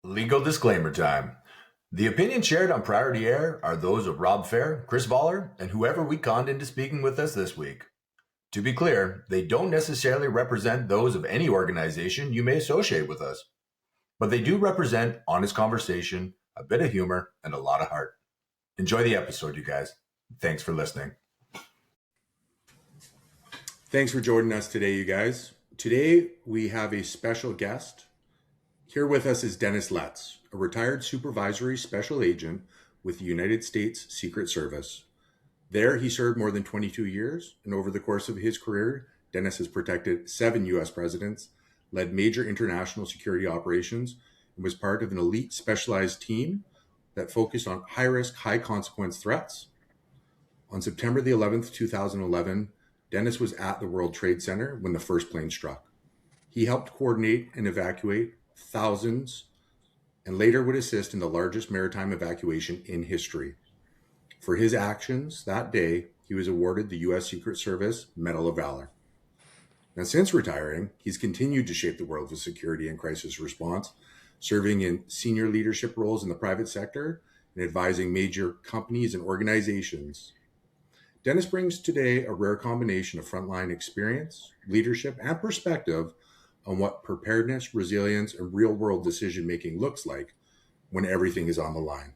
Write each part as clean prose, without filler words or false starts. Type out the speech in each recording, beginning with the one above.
Legal disclaimer time. The opinions shared on Priority Air are those of Rob Fair, Chris Voller, and whoever we conned into speaking with us this week. To be clear, they don't necessarily represent those of any organization you may associate with us, but they do represent honest conversation, a bit of humor, and a lot of heart. Enjoy the episode, you guys. Thanks for listening. Thanks for joining us today, you guys. Today, we have a special guest. Here with us is Dennis Letts, a retired supervisory special agent with the United States Secret Service. There, he served more than 22 years, and over the course of his career, Dennis has protected 7 U.S. presidents, led major international security operations, and was part of an elite specialized team that focused on high-risk, high-consequence threats. On September the 11th, 2011, Dennis was at the World Trade Center when the first plane struck. He helped coordinate and evacuate thousands, and later would assist in the largest maritime evacuation in history. For his actions that day, he was awarded the U.S. Secret Service Medal of Valor. Now, since retiring, he's continued to shape the world of security and crisis response, serving in senior leadership roles in the private sector and advising major companies and organizations. Dennis brings today a rare combination of frontline experience, leadership, and perspective on what preparedness, resilience, and real-world decision-making looks like when everything is on the line.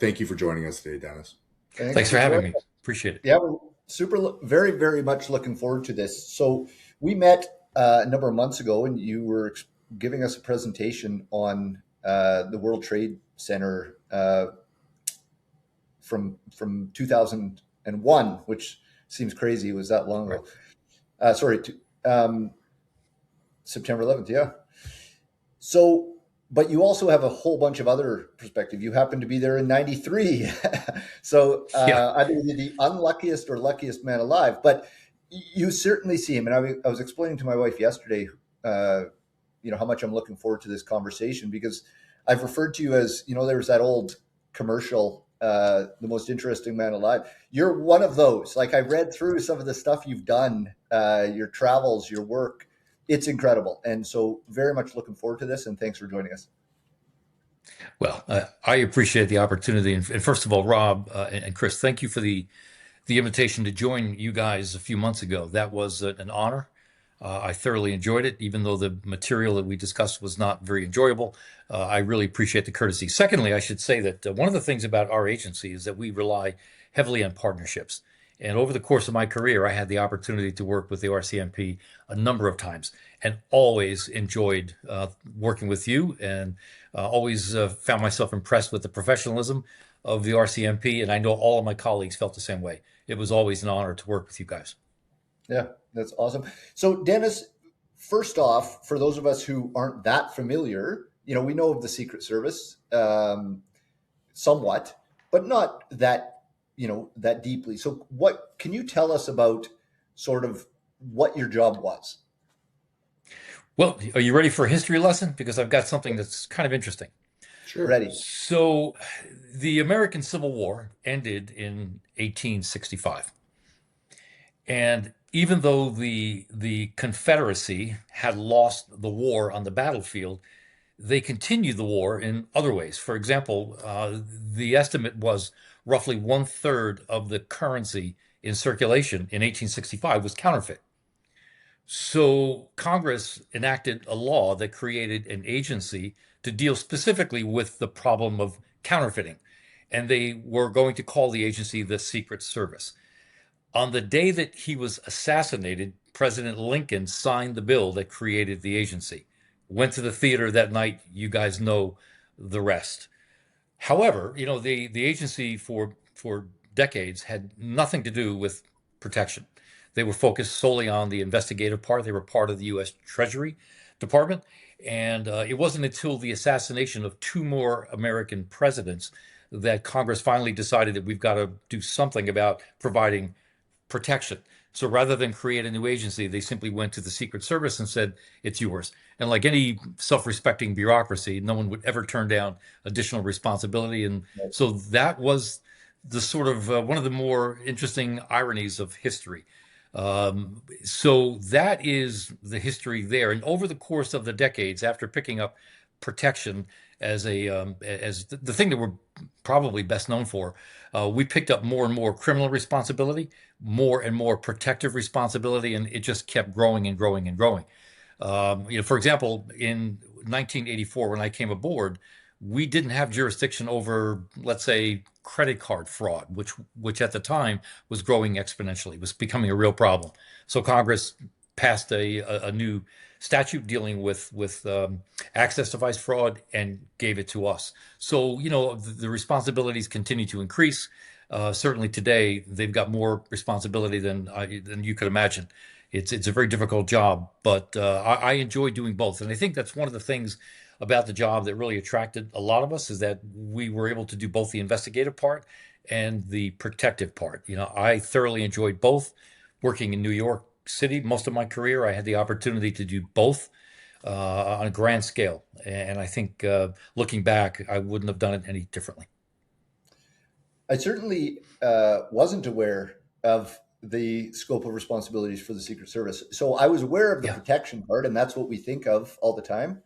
Thank you for joining us today, Dennis. Thanks for having me. Appreciate it. Yeah, we're very, very much looking forward to this. So we met a number of months ago, and you were giving us a presentation on the World Trade Center from 2001, which seems crazy. It was that long ago. September 11th, yeah. So, but you also have a whole bunch of other perspective. You happened to be there in 93. So either you're the unluckiest or luckiest man alive, but you certainly see him. And I was explaining to my wife yesterday, how much I'm looking forward to this conversation, because I've referred to you as, there's that old commercial, the most interesting man alive. You're one of those. Like, I read through some of the stuff you've done, your travels, your work. It's incredible. And so very much looking forward to this, and thanks for joining us. Well, I appreciate the opportunity. And first of all, Rob and Chris, thank you for the invitation to join you guys a few months ago. That was an honor. I thoroughly enjoyed it, even though the material that we discussed was not very enjoyable. I really appreciate the courtesy. Secondly, I should say that one of the things about our agency is that we rely heavily on partnerships. And over the course of my career, I had the opportunity to work with the RCMP a number of times and always enjoyed working with you, and always found myself impressed with the professionalism of the RCMP. And I know all of my colleagues felt the same way. It was always an honor to work with you guys. Yeah, that's awesome. So Dennis, first off, for those of us who aren't that familiar, we know of the Secret Service somewhat, but not that that deeply. So what can you tell us about sort of what your job was? Well, are you ready for a history lesson? Because I've got something that's kind of interesting. Sure. Ready. So the American Civil War ended in 1865. And even though the Confederacy had lost the war on the battlefield, they continued the war in other ways. For example, the estimate was roughly 1/3 of the currency in circulation in 1865 was counterfeit. So Congress enacted a law that created an agency to deal specifically with the problem of counterfeiting. And they were going to call the agency the Secret Service. On the day that he was assassinated, President Lincoln signed the bill that created the agency. Went to the theater that night. You guys know the rest. However, the agency for decades had nothing to do with protection. They were focused solely on the investigative part. They were part of the U.S. Treasury Department. And it wasn't until the assassination of 2 more American presidents that Congress finally decided that we've got to do something about providing protection. So rather than create a new agency, they simply went to the Secret Service and said, it's yours. And like any self-respecting bureaucracy, no one would ever turn down additional responsibility. And so that was the sort of one of the more interesting ironies of history. So that is the history there. And over the course of the decades, after picking up protection as the thing that we're probably best known for. We picked up more and more criminal responsibility, more and more protective responsibility, and it just kept growing and growing and growing. For example, in 1984, when I came aboard, we didn't have jurisdiction over, let's say, credit card fraud, which at the time was growing exponentially, was becoming a real problem. So Congress passed a new statute dealing with access device fraud and gave it to us. So the responsibilities continue to increase. Certainly today, they've got more responsibility than you could imagine. It's a very difficult job, but I enjoy doing both, and I think that's one of the things about the job that really attracted a lot of us is that we were able to do both the investigative part and the protective part. I thoroughly enjoyed both. Working in New York City most of my career, I had the opportunity to do both on a grand scale, and I think looking back, I wouldn't have done it any differently. I certainly wasn't aware of the scope of responsibilities for the Secret Service. So I was aware of the protection part, and that's what we think of all the time,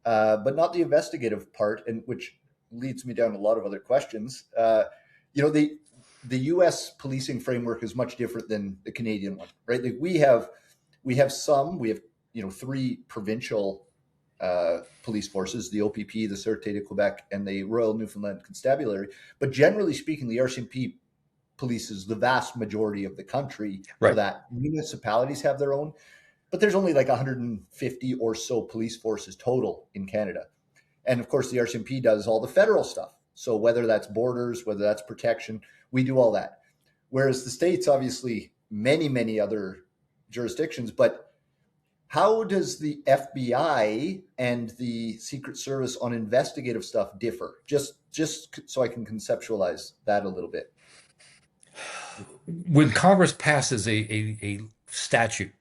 but not the investigative part, and which leads me down a lot of other questions. The U.S. policing framework is much different than the Canadian one, right? Like we have three provincial police forces: the OPP, the Sûreté de Quebec, and the Royal Newfoundland Constabulary. But generally speaking, the RCMP polices the vast majority of the country. Right. For that, municipalities have their own, but there's only like 150 or so police forces total in Canada. And of course, the RCMP does all the federal stuff. So whether that's borders, whether that's protection, we do all that. Whereas the States, obviously, many, many other jurisdictions. But how does the FBI and the Secret Service on investigative stuff differ? Just so I can conceptualize that a little bit. When Congress passes a statute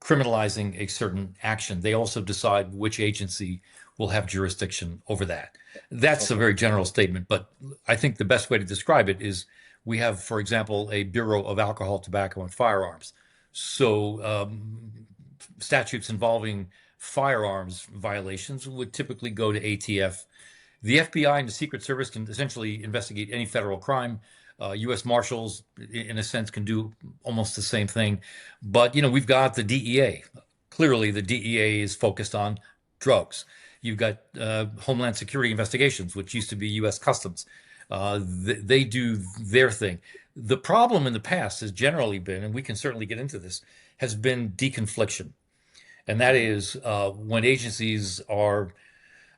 criminalizing a certain action, they also decide which agency will have jurisdiction over that. That's a very general statement, but I think the best way to describe it is we have, for example, a Bureau of Alcohol, Tobacco, and Firearms. So statutes involving firearms violations would typically go to ATF. The FBI and the Secret Service can essentially investigate any federal crime. U.S. Marshals, in a sense, can do almost the same thing. But, we've got the DEA. Clearly, the DEA is focused on drugs. You've got Homeland Security Investigations, which used to be U.S. Customs. They do their thing. The problem in the past has generally been, and we can certainly get into this, has been deconfliction. And that is when agencies are,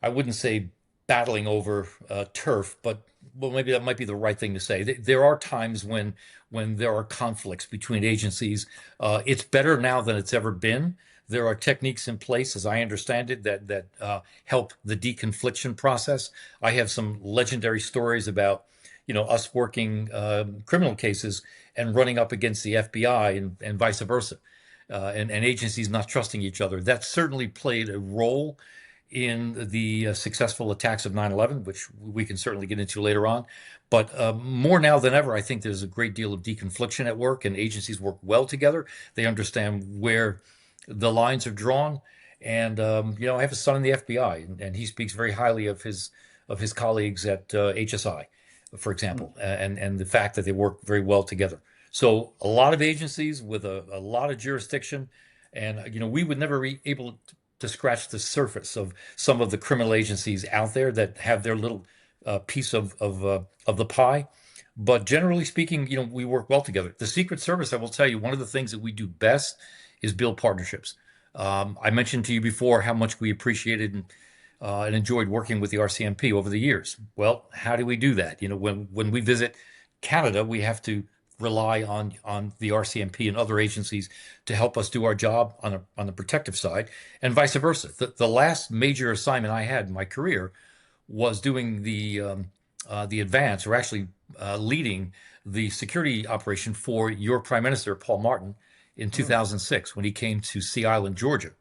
I wouldn't say battling over turf, but maybe that might be the right thing to say. There are times when there are conflicts between agencies. It's better now than it's ever been. There are techniques in place, as I understand it, that help the deconfliction process. I have some legendary stories about, us working criminal cases and running up against the FBI and vice versa, and agencies not trusting each other. That certainly played a role in the successful attacks of 9/11, which we can certainly get into later on. But more now than ever, I think there's a great deal of deconfliction at work, and agencies work well together. They understand where the lines are drawn. And I have a son in the FBI, and he speaks very highly of his colleagues at HSI, for example, and the fact that they work very well together. So a lot of agencies with a lot of jurisdiction, and we would never be able to scratch the surface of some of the criminal agencies out there that have their little piece of the pie. But generally speaking, we work well together. The Secret Service, I will tell you, one of the things that we do best is build partnerships. I mentioned to you before how much we appreciated and enjoyed working with the RCMP over the years. Well, how do we do that? When we visit Canada, we have to rely on the RCMP and other agencies to help us do our job on the protective side, and vice versa. The last major assignment I had in my career was doing the advance, or actually leading the security operation for your Prime Minister, Paul Martin, in 2006 when he came to Sea Island, Georgia.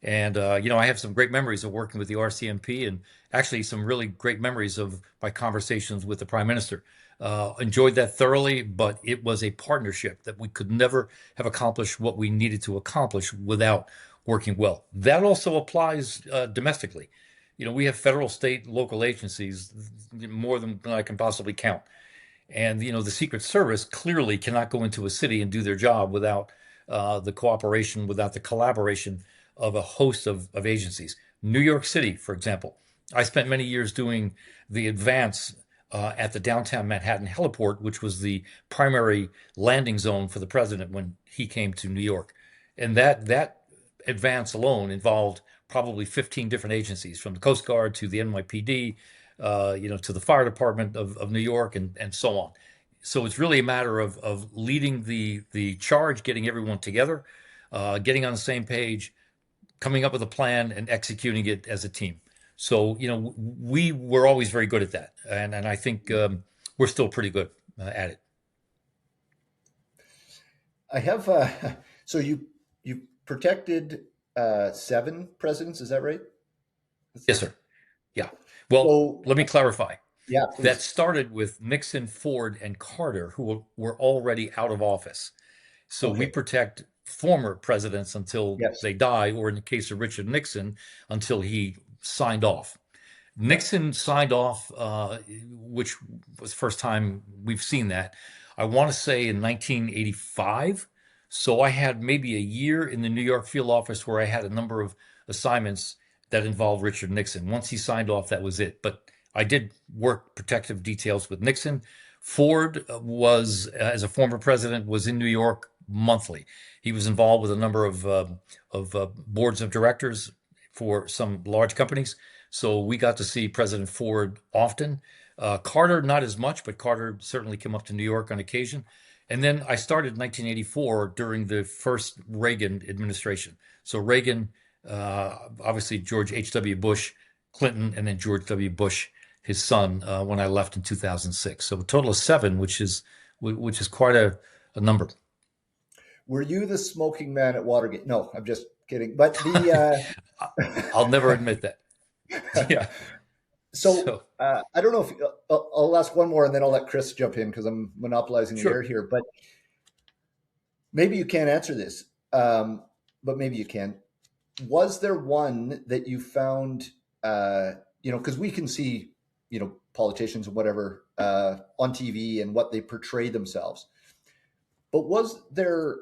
And, I have some great memories of working with the RCMP, and actually some really great memories of my conversations with the Prime Minister. Enjoyed that thoroughly, but it was a partnership that we could never have accomplished what we needed to accomplish without working well. That also applies domestically. we have federal, state, local agencies, more than I can possibly count. And the Secret Service clearly cannot go into a city and do their job without the cooperation, without the collaboration of a host of agencies. New York City, for example, I spent many years doing the advance at the downtown Manhattan heliport, which was the primary landing zone for the president when he came to New York. And that advance alone involved probably 15 different agencies, from the Coast Guard to the NYPD, to the fire department of New York, and so on. So it's really a matter of leading the charge, getting everyone together, getting on the same page, coming up with a plan, and executing it as a team. So we were always very good at that, and I think we're still pretty good at it. I have so you protected 7 presidents, is that right? Yes, sir. Yeah. Well, So let me clarify. yeah, That please. started with Nixon, Ford, and Carter, who were already out of office. So we Okay. protect former presidents until Yes. they die, or in the case of Richard Nixon, until he signed off. Yeah. Nixon signed off, which was the first time we've seen that, I want to say in 1985. So I had maybe a year in the New York field office where I had a number of assignments that involved Richard Nixon. Once he signed off, that was it. But I did work protective details with Nixon. Ford was, as a former president, was in New York monthly. He was involved with a number of boards of directors for some large companies. So we got to see President Ford often. Carter, not as much, but Carter certainly came up to New York on occasion. And then I started in 1984 during the first Reagan administration. So Reagan, obviously George H.W. Bush, Clinton, and then George W. Bush, his son, when I left in 2006. So a total of 7, which is quite a number. Were you the smoking man at Watergate? No, I'm just kidding. But the I'll never admit that. Yeah. so So I don't know if I'll ask one more and then I'll let Chris jump in because I'm monopolizing the air sure. here. But maybe you can't answer this, but maybe you can. Was there one that you found, because we can see, politicians and whatever on TV and what they portray themselves. But was there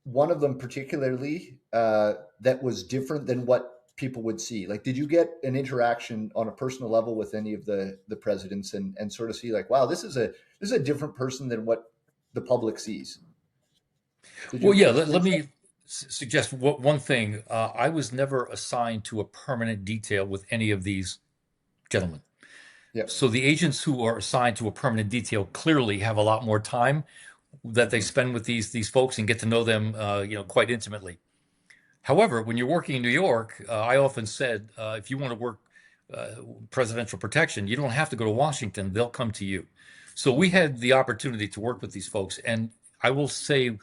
one of them particularly that was different than what people would see? Like, did you get an interaction on a personal level with any of the presidents and sort of see like, wow, this is a different person than what the public sees? Did Well, you yeah, let experience that? me suggest one thing. I was never assigned to a permanent detail with any of these gentlemen. Yeah. So the agents who are assigned to a permanent detail clearly have a lot more time that they spend with these folks and get to know them, quite intimately. However, when you're working in New York, I often said, if you want to work uh, presidential protection, you don't have to go to Washington. They'll come to you. So we had the opportunity to work with these folks. And I will say,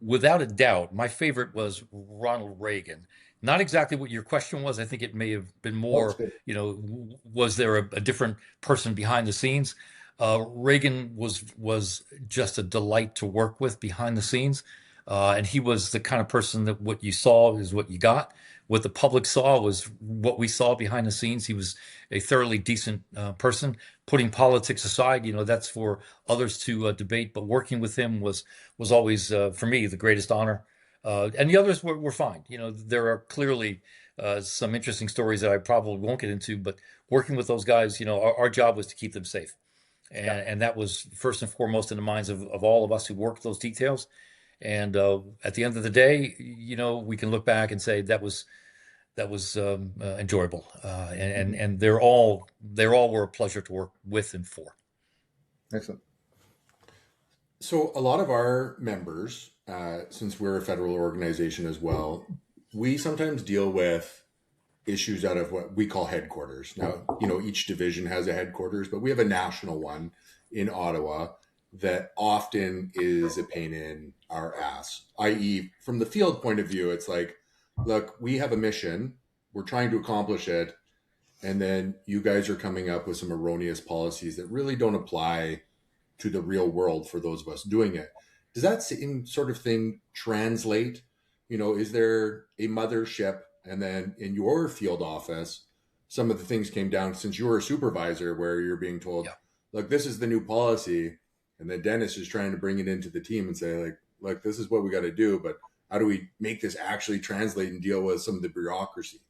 without a doubt, my favorite was Ronald Reagan. Not exactly what your question was. I think it may have been Oh, it's more, good. was there a different person behind the scenes? Reagan was just a delight to work with behind the scenes. And he was the kind of person that what you saw is what you got. What the public saw was what we saw behind the scenes. He was a thoroughly decent person. Putting politics aside, that's for others to debate. But working with him was always for me the greatest honor. And the others were fine. There are clearly some interesting stories that I probably won't get into. But working with those guys, our job was to keep them safe, and, Yeah. and that was first and foremost in the minds of all of us who worked those details. And at the end of the day, we can look back and say that was enjoyable, and Mhm. and they're all were a pleasure to work with and for. Excellent. So, a lot of our members, since we're a federal organization as well, we sometimes deal with issues out of what we call headquarters. Now, each division has a headquarters, but we have a national one in Ottawa that often is a pain in our ass, i.e., from the field point of view, it's like, look, we have a mission, we're trying to accomplish it, and then you guys are coming up with some erroneous policies that really don't apply to the real world for those of us doing it. Does that same sort of thing translate? Is there a mothership and then in your field office some of the things came down since you were a supervisor where you're being told, Yeah. look, this is the new policy. And then Dennis is trying to bring it into the team and say, like, look, this is what we got to do. But how do we make this actually translate and deal with some of the bureaucracy?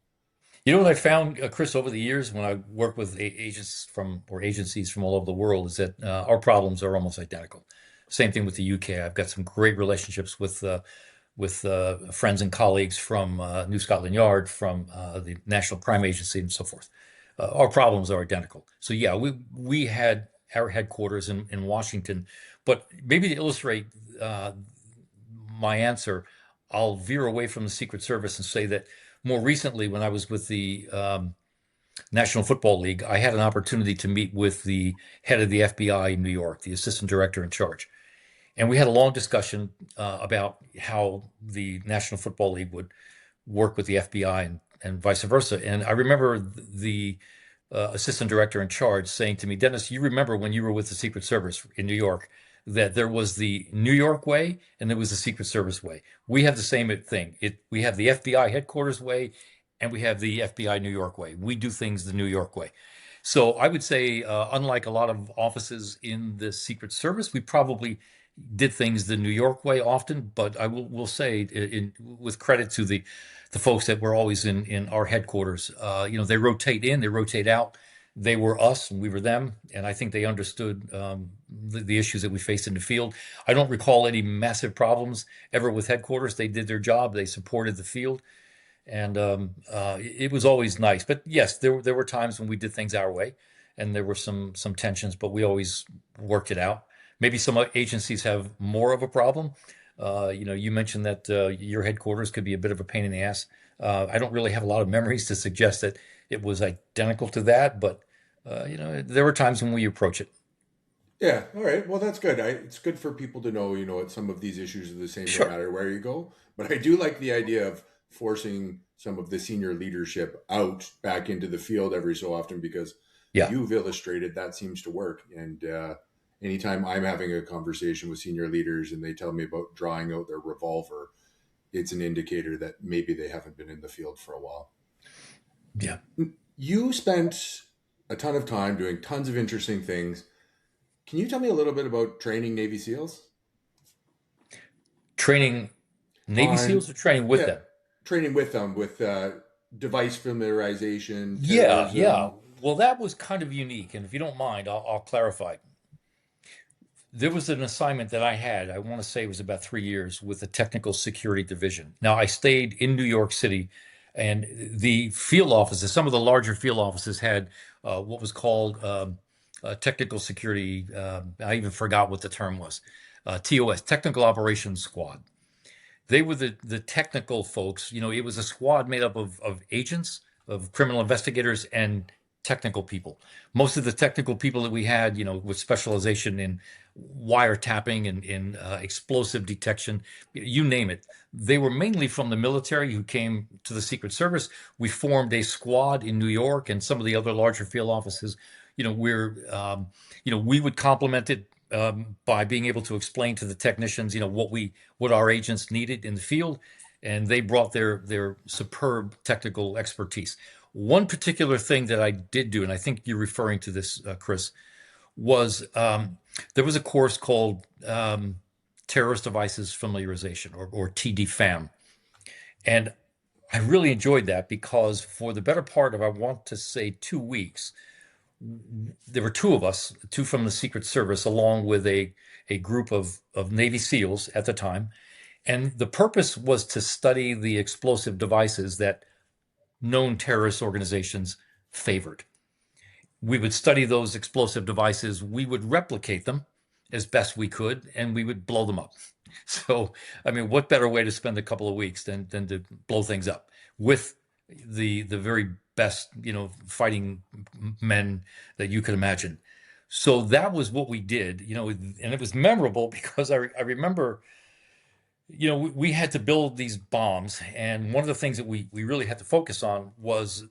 You know what I found, Chris, over the years when I work with agents from or agencies from all over the world is that our problems are almost identical. Same thing with the UK. I've got some great relationships with friends and colleagues from New Scotland Yard, from the National Crime Agency, and so forth. Our problems are identical. So yeah, we had our headquarters in Washington, but maybe to illustrate my answer, I'll veer away from the Secret Service and say that more recently, when I was with the National Football League, I had an opportunity to meet with the head of the FBI in New York, the assistant director in charge. And we had a long discussion about how the National Football League would work with the FBI and vice versa. And I remember the assistant director in charge saying to me, Dennis, you remember when you were with the Secret Service in New York that there was the New York way and there was the Secret Service way. We have the same thing. We have the FBI headquarters way and we have the FBI New York way. We do things the New York way. So I would say, unlike a lot of offices in the Secret Service, we probably did things the New York way often. But I will say, with credit to the folks that were always in our headquarters, they rotate in, they rotate out. They were us and we were them, and I think they understood the issues that we faced in the field. I don't recall any massive problems ever with headquarters. They did their job. They supported the field, and it was always nice. But yes, there were times when we did things our way, and there were some tensions, but we always worked it out. Maybe some agencies have more of a problem. You mentioned that your headquarters could be a bit of a pain in the ass. I don't really have a lot of memories to suggest that it was identical to that, but there were times when we approach it. Yeah. All right. Well, that's good. It's good for people to know, some of these issues are the same no Sure. matter where you go. But I do like the idea of forcing some of the senior leadership out back into the field every so often because Yeah. you've illustrated that seems to work. And anytime I'm having a conversation with senior leaders and they tell me about drawing out their revolver, it's an indicator that maybe they haven't been in the field for a while. Yeah. You spent a ton of time doing tons of interesting things. Can you tell me a little bit about training Navy SEALs? Training Navy SEALs or training with them? Training with them with device familiarization, Yeah. terrorism. Well, that was kind of unique, and if you don't mind, I'll clarify. There was an assignment that I had, I want to say it was about 3 years, with the Technical Security Division. Now, I stayed in New York City, and the field offices, some of the larger field offices had what was called Technical Security, I even forgot what the term was, TOS, Technical Operations Squad. They were the technical folks. It was a squad made up of agents, of criminal investigators, and technical people. Most of the technical people that we had, with specialization in wiretapping and in explosive detection, you name it. They were mainly from the military who came to the Secret Service. We formed a squad in New York and some of the other larger field offices. We would complement it by being able to explain to the technicians, what our agents needed in the field, and they brought their superb technical expertise. One particular thing that I did do, and I think you're referring to this, Chris, was there was a course called Terrorist Devices Familiarization, or TDFAM, and I really enjoyed that because for the better part of, I want to say, 2 weeks, there were two of us, two from the Secret Service, along with a group of Navy SEALs at the time. And the purpose was to study the explosive devices that known terrorist organizations favored. We would study those explosive devices, we would replicate them as best we could, and we would blow them up. So, I mean, what better way to spend a couple of weeks than to blow things up with the very best, fighting men that you could imagine. So that was what we did, and it was memorable because I remember, we had to build these bombs, and one of the things that we really had to focus on was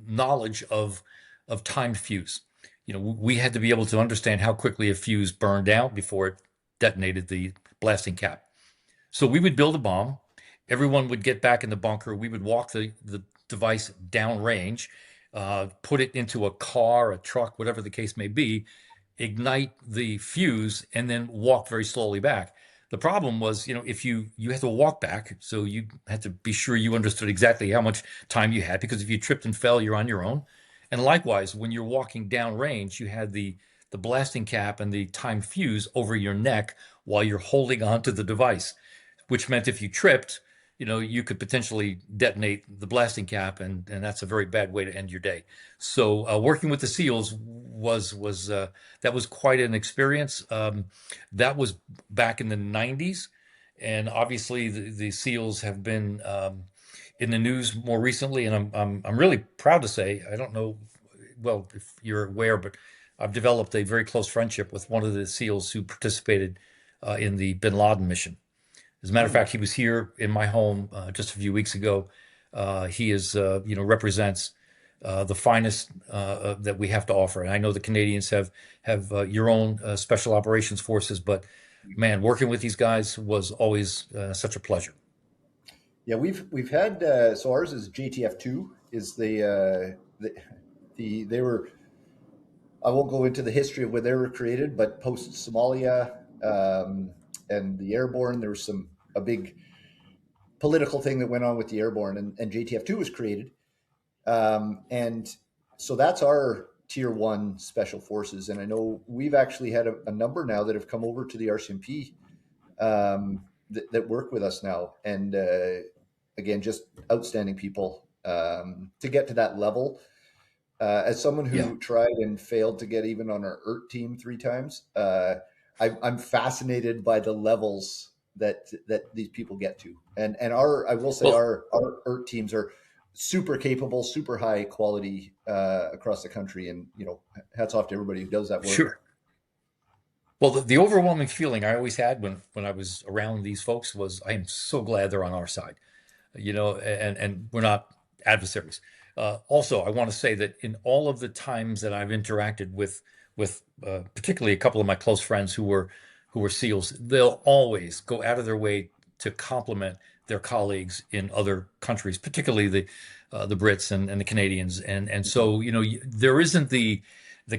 knowledge of timed fuse. We had to be able to understand how quickly a fuse burned out before it detonated the blasting cap. So we would build a bomb. Everyone would get back in the bunker. We would walk the device downrange. put it into a car, a truck, whatever the case may be, ignite the fuse, and then walk very slowly back. The problem was, if you had to walk back, so you had to be sure you understood exactly how much time you had, because if you tripped and fell, you're on your own. And likewise, when you're walking down range, you had the blasting cap and the timed fuse over your neck while you're holding on to the device, which meant if you tripped, you could potentially detonate the blasting cap, and that's a very bad way to end your day. So working with the SEALs was that was quite an experience. That was back in the 90s, and obviously the SEALs have been in the news more recently, and I'm really proud to say, I don't know, well, if you're aware, but I've developed a very close friendship with one of the SEALs who participated in the Bin Laden mission. As a matter of fact, he was here in my home just a few weeks ago. He is, represents the finest that we have to offer. And I know the Canadians have your own special operations forces, but man, working with these guys was always such a pleasure. Yeah, we've had so ours is JTF2 is they were, I won't go into the history of where they were created, but post Somalia and the airborne, there was a big political thing that went on with the airborne, and JTF2 was created, and so that's our tier one special forces. And I know we've actually had a number now that have come over to the RCMP that work with us now, and again, just outstanding people to get to that level. As someone who Yeah, tried and failed to get even on our ERT team 3 times, I'm fascinated by the levels that these people get to, and I will say well, our ERT teams are super capable, super high quality across the country, and hats off to everybody who does that work. sure. Well, the overwhelming feeling I always had when I was around these folks was, I am so glad they're on our side, and we're not adversaries. Also, I want to say that in all of the times that I've interacted with particularly a couple of my close friends who were SEALs, they'll always go out of their way to compliment their colleagues in other countries, particularly the Brits and the Canadians, and so there isn't the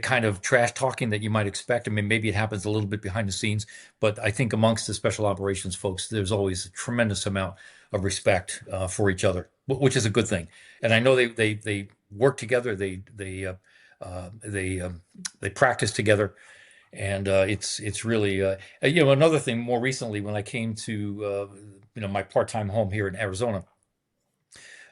kind of trash talking that you might expect. I mean, maybe it happens a little bit behind the scenes, but I think amongst the special operations folks, there's always a tremendous amount of respect for each other, which is a good thing. And I know they work together, they practice together, and it's really another thing. More recently, when I came to my part-time home here in Arizona,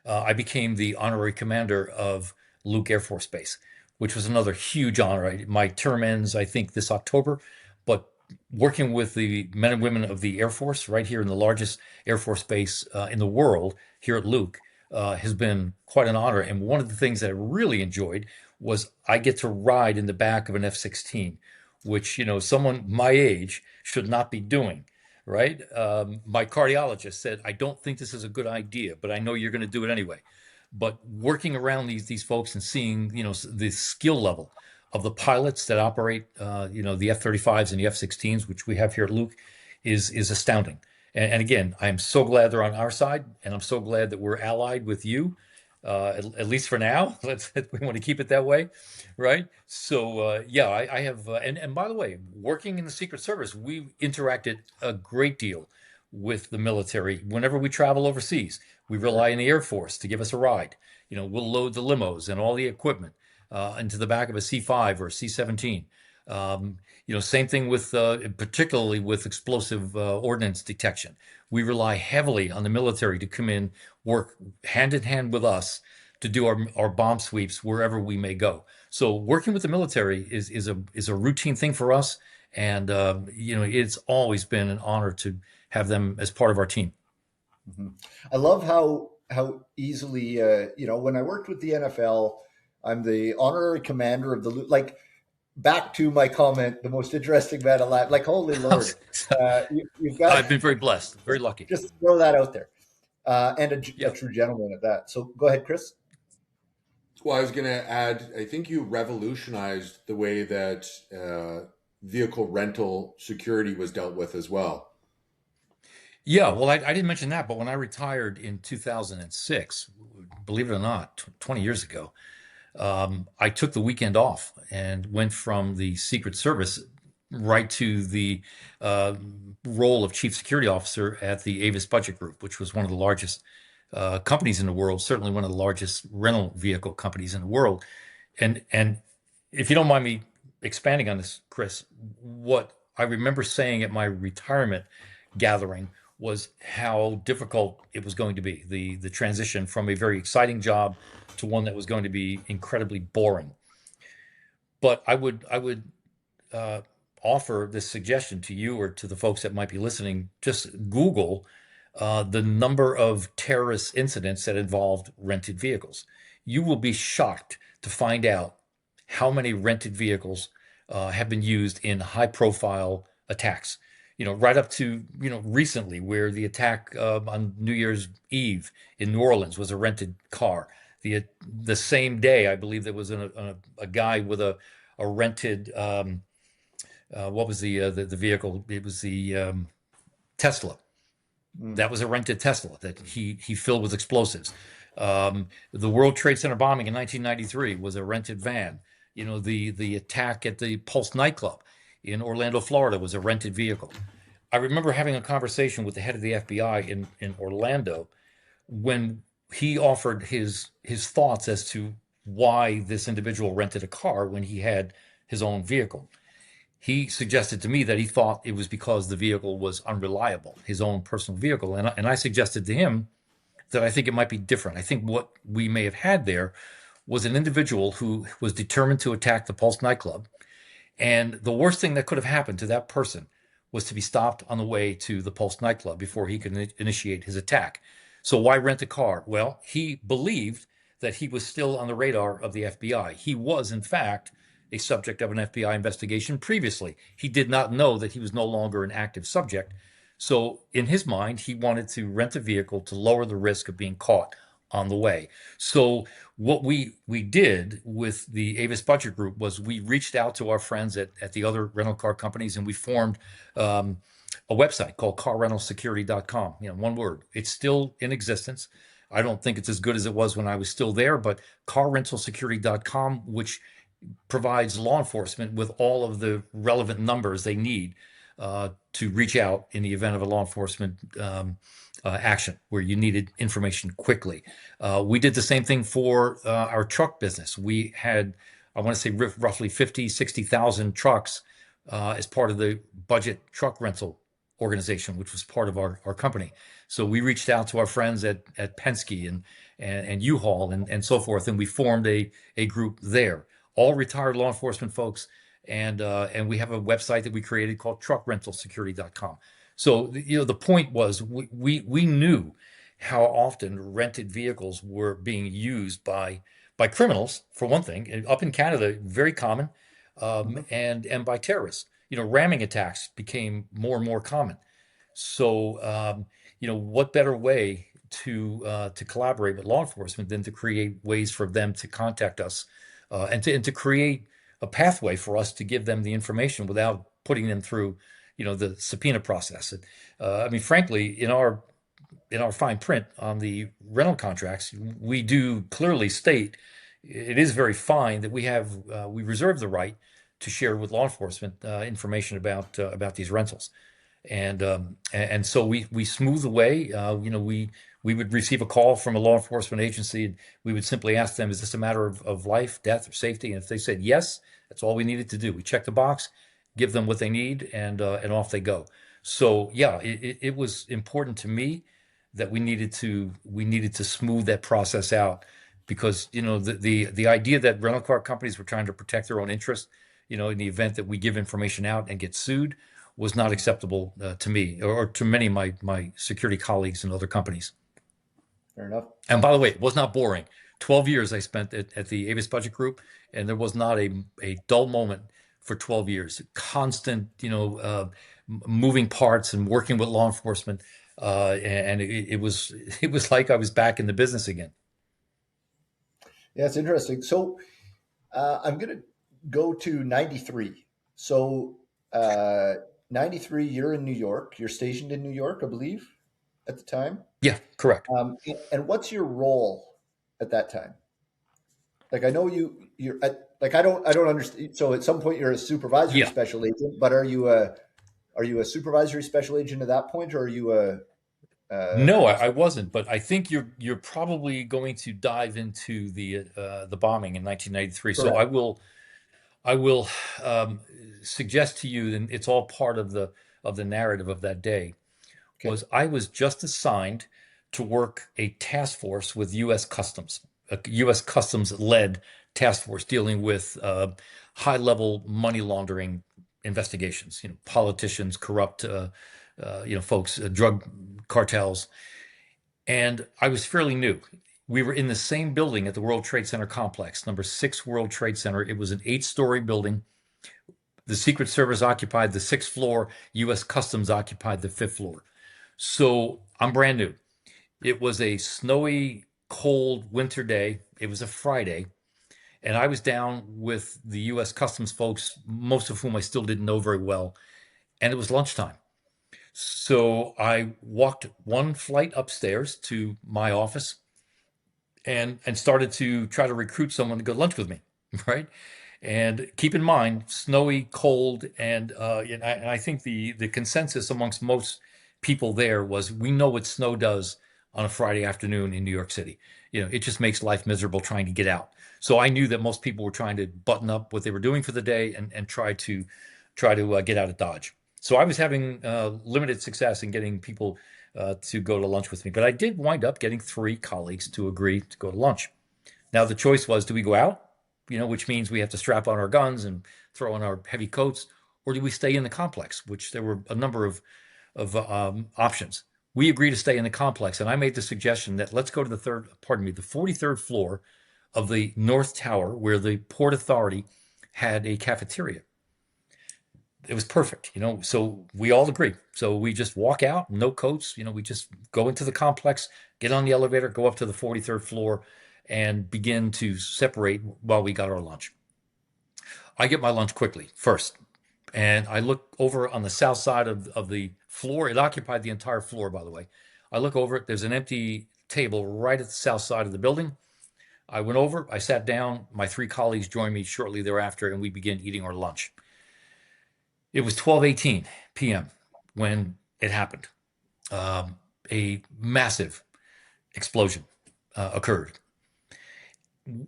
I became the honorary commander of Luke Air Force Base, which was another huge honor. My term ends, I think, this October, but working with the men and women of the Air Force right here in the largest Air Force base in the world, here at Luke, has been quite an honor. And one of the things that I really enjoyed was I get to ride in the back of an F-16, which someone my age should not be doing. Right? My cardiologist said, I don't think this is a good idea, but I know you're going to do it anyway. But working around these folks and seeing the skill level of the pilots that operate the F-35s and the F-16s, which we have here at Luke, is astounding. And again, I am so glad they're on our side, and I'm so glad that we're allied with you, at least for now. We want to keep it that way, right? So yeah, I have, and by the way, working in the Secret Service, we interacted a great deal with the military. Whenever we travel overseas, we rely on the Air Force to give us a ride. We'll load the limos and all the equipment into the back of a C-5 or a C-17. Same thing with, particularly with explosive ordnance detection. We rely heavily on the military to come in, work hand in hand with us to do our bomb sweeps wherever we may go. So working with the military is a routine thing for us, and it's always been an honor to have them as part of our team. Mm-hmm. I love how easily when I worked with the NFL, I'm the honorary commander of the like. Back to my comment, the most interesting man alive. Like, holy Lord, you've got I've been very blessed, very lucky. just throw that out there, and a Yeah. true gentleman at that. So go ahead, Chris. Well, I was going to add, I think you revolutionized the way that vehicle rental security was dealt with as well. Yeah, well, I didn't mention that, but when I retired in 2006, believe it or not, 20 years ago, I took the weekend off and went from the Secret Service right to the uh, role of chief security officer at the Avis Budget Group, which was one of the largest companies in the world, certainly one of the largest rental vehicle companies in the world. And if you don't mind me expanding on this, Chris, what I remember saying at my retirement gathering was how difficult it was going to be, the transition from a very exciting job to one that was going to be incredibly boring. But I would uh, offer this suggestion to you or to the folks that might be listening. Just Google the number of terrorist incidents that involved rented vehicles. You will be shocked to find out how many rented vehicles have been used in high profile attacks. Right up to, recently, where the attack on New Year's Eve in New Orleans was a rented car. The same day, I believe there was a guy with a rented, what was the vehicle? It was the Tesla. Mm. That was a rented Tesla that he filled with explosives. The World Trade Center bombing in 1993 was a rented van. The attack at the Pulse nightclub in Orlando, Florida, was a rented vehicle. I remember having a conversation with the head of the FBI in Orlando when he offered his thoughts as to why this individual rented a car when he had his own vehicle. He suggested to me that he thought it was because the vehicle was unreliable, his own personal vehicle. And I suggested to him that I think it might be different. I think what we may have had there was an individual who was determined to attack the Pulse nightclub. And the worst thing that could have happened to that person was to be stopped on the way to the Pulse nightclub before he could initiate his attack. So why rent a car? Well, he believed that he was still on the radar of the FBI. He was, in fact, a subject of an FBI investigation previously. He did not know that he was no longer an active subject. So, in his mind, he wanted to rent a vehicle to lower the risk of being caught on the way. So, what we did with the Avis Budget Group was we reached out to our friends at the other rental car companies, and we formed um, a website called carrentalsecurity.com. One word. It's still in existence. I don't think it's as good as it was when I was still there, but carrentalsecurity.com, which provides law enforcement with all of the relevant numbers they need to reach out in the event of a law enforcement action where you needed information quickly. We did the same thing for our truck business. We had, I want to say, roughly 50, 60,000 trucks as part of the budget truck rental organization, which was part of our company. So we reached out to our friends at Penske and U-Haul and so forth, and we formed a group there, all retired law enforcement folks. And we have a website that we created called truckrentalsecurity.com. So the point was we knew how often rented vehicles were being used by criminals, for one thing. Up in Canada, very common, Mhm. and by terrorists. Ramming attacks became more and more common. So what better way to collaborate with law enforcement than to create ways for them to contact us and to create a pathway for us to give them the information without putting them through, the subpoena process. I mean, frankly, in our fine print on the rental contracts, we do clearly state it is very fine that we reserve the right to share with law enforcement information about these rentals. And so we smooth the way. We would receive a call from a law enforcement agency, and we would simply ask them, "Is this a matter of life, death, or safety?" And if they said yes, that's all we needed to do. We check the box, give them what they need, and off they go. So yeah, it was important to me that we needed to smooth that process out because the idea that rental car companies were trying to protect their own interest, in the event that we give information out and get sued, was not acceptable to me or to many of my security colleagues in other companies. Fair enough. And by the way, it was not boring. 12 years I spent at the Avis Budget Group, and there was not a dull moment for 12 years. Constant, moving parts and working with law enforcement. And it was it was like I was back in the business again. Yeah, it's interesting. So I'm going to go to 93. So 93, you're in New York. You're stationed in New York, I believe, at the time. Yeah, correct. And what's your role at that time? like I know you're at, like I don't understand. So at some point you're a supervisory Yeah. special agent, but are you a supervisory special agent at that point, or are you a No, I wasn't, but I think you're probably going to dive into the bombing in 1993. So correct? I will suggest to you, and it's all part of the narrative of that day, Okay, was I was just assigned to work a task force with U.S. Customs, a U.S. Customs led task force dealing with high level money laundering investigations. You know, politicians, corrupt, folks, drug cartels, and I was fairly new. We were in the same building at the World Trade Center complex, number 6 World Trade Center. It was an 8-story building. The Secret Service occupied the 6th floor, US Customs occupied the 5th floor. So I'm brand new. It was a snowy, cold winter day. It was a Friday. And I was down with the US Customs folks, most of whom I still didn't know very well. And it was lunchtime. So I walked one flight upstairs to my office and started to try to recruit someone to go to lunch with me, right? And keep in mind, snowy, cold, and I think the consensus amongst most people there was we know what snow does on a Friday afternoon in New York City. You know, it just makes life miserable trying to get out. So I knew that most people were trying to button up what they were doing for the day and try to get out of Dodge. So I was having limited success in getting people to go to lunch with me, but I did wind up getting 3 colleagues to agree to go to lunch. Now the choice was, do we go out? You know, which means we have to strap on our guns and throw on our heavy coats, or do we stay in the complex? Which there were a number of options. We agreed to stay in the complex, and I made the suggestion that let's go to the 43rd floor of the North Tower, where the Port Authority had a cafeteria. It was perfect, you know. So we all agree. So we just walk out, no coats. You know, we just go into the complex, get on the elevator, go up to the 43rd floor, and begin to separate while we got our lunch. I get my lunch quickly first, and I look over on the south side of the floor. It occupied the entire floor, by the way. I look over it. There's an empty table right at the south side of the building. I went over, I sat down. My 3 colleagues joined me shortly thereafter, and we began eating our lunch. It was 12:18 p.m. when it happened. A massive explosion occurred.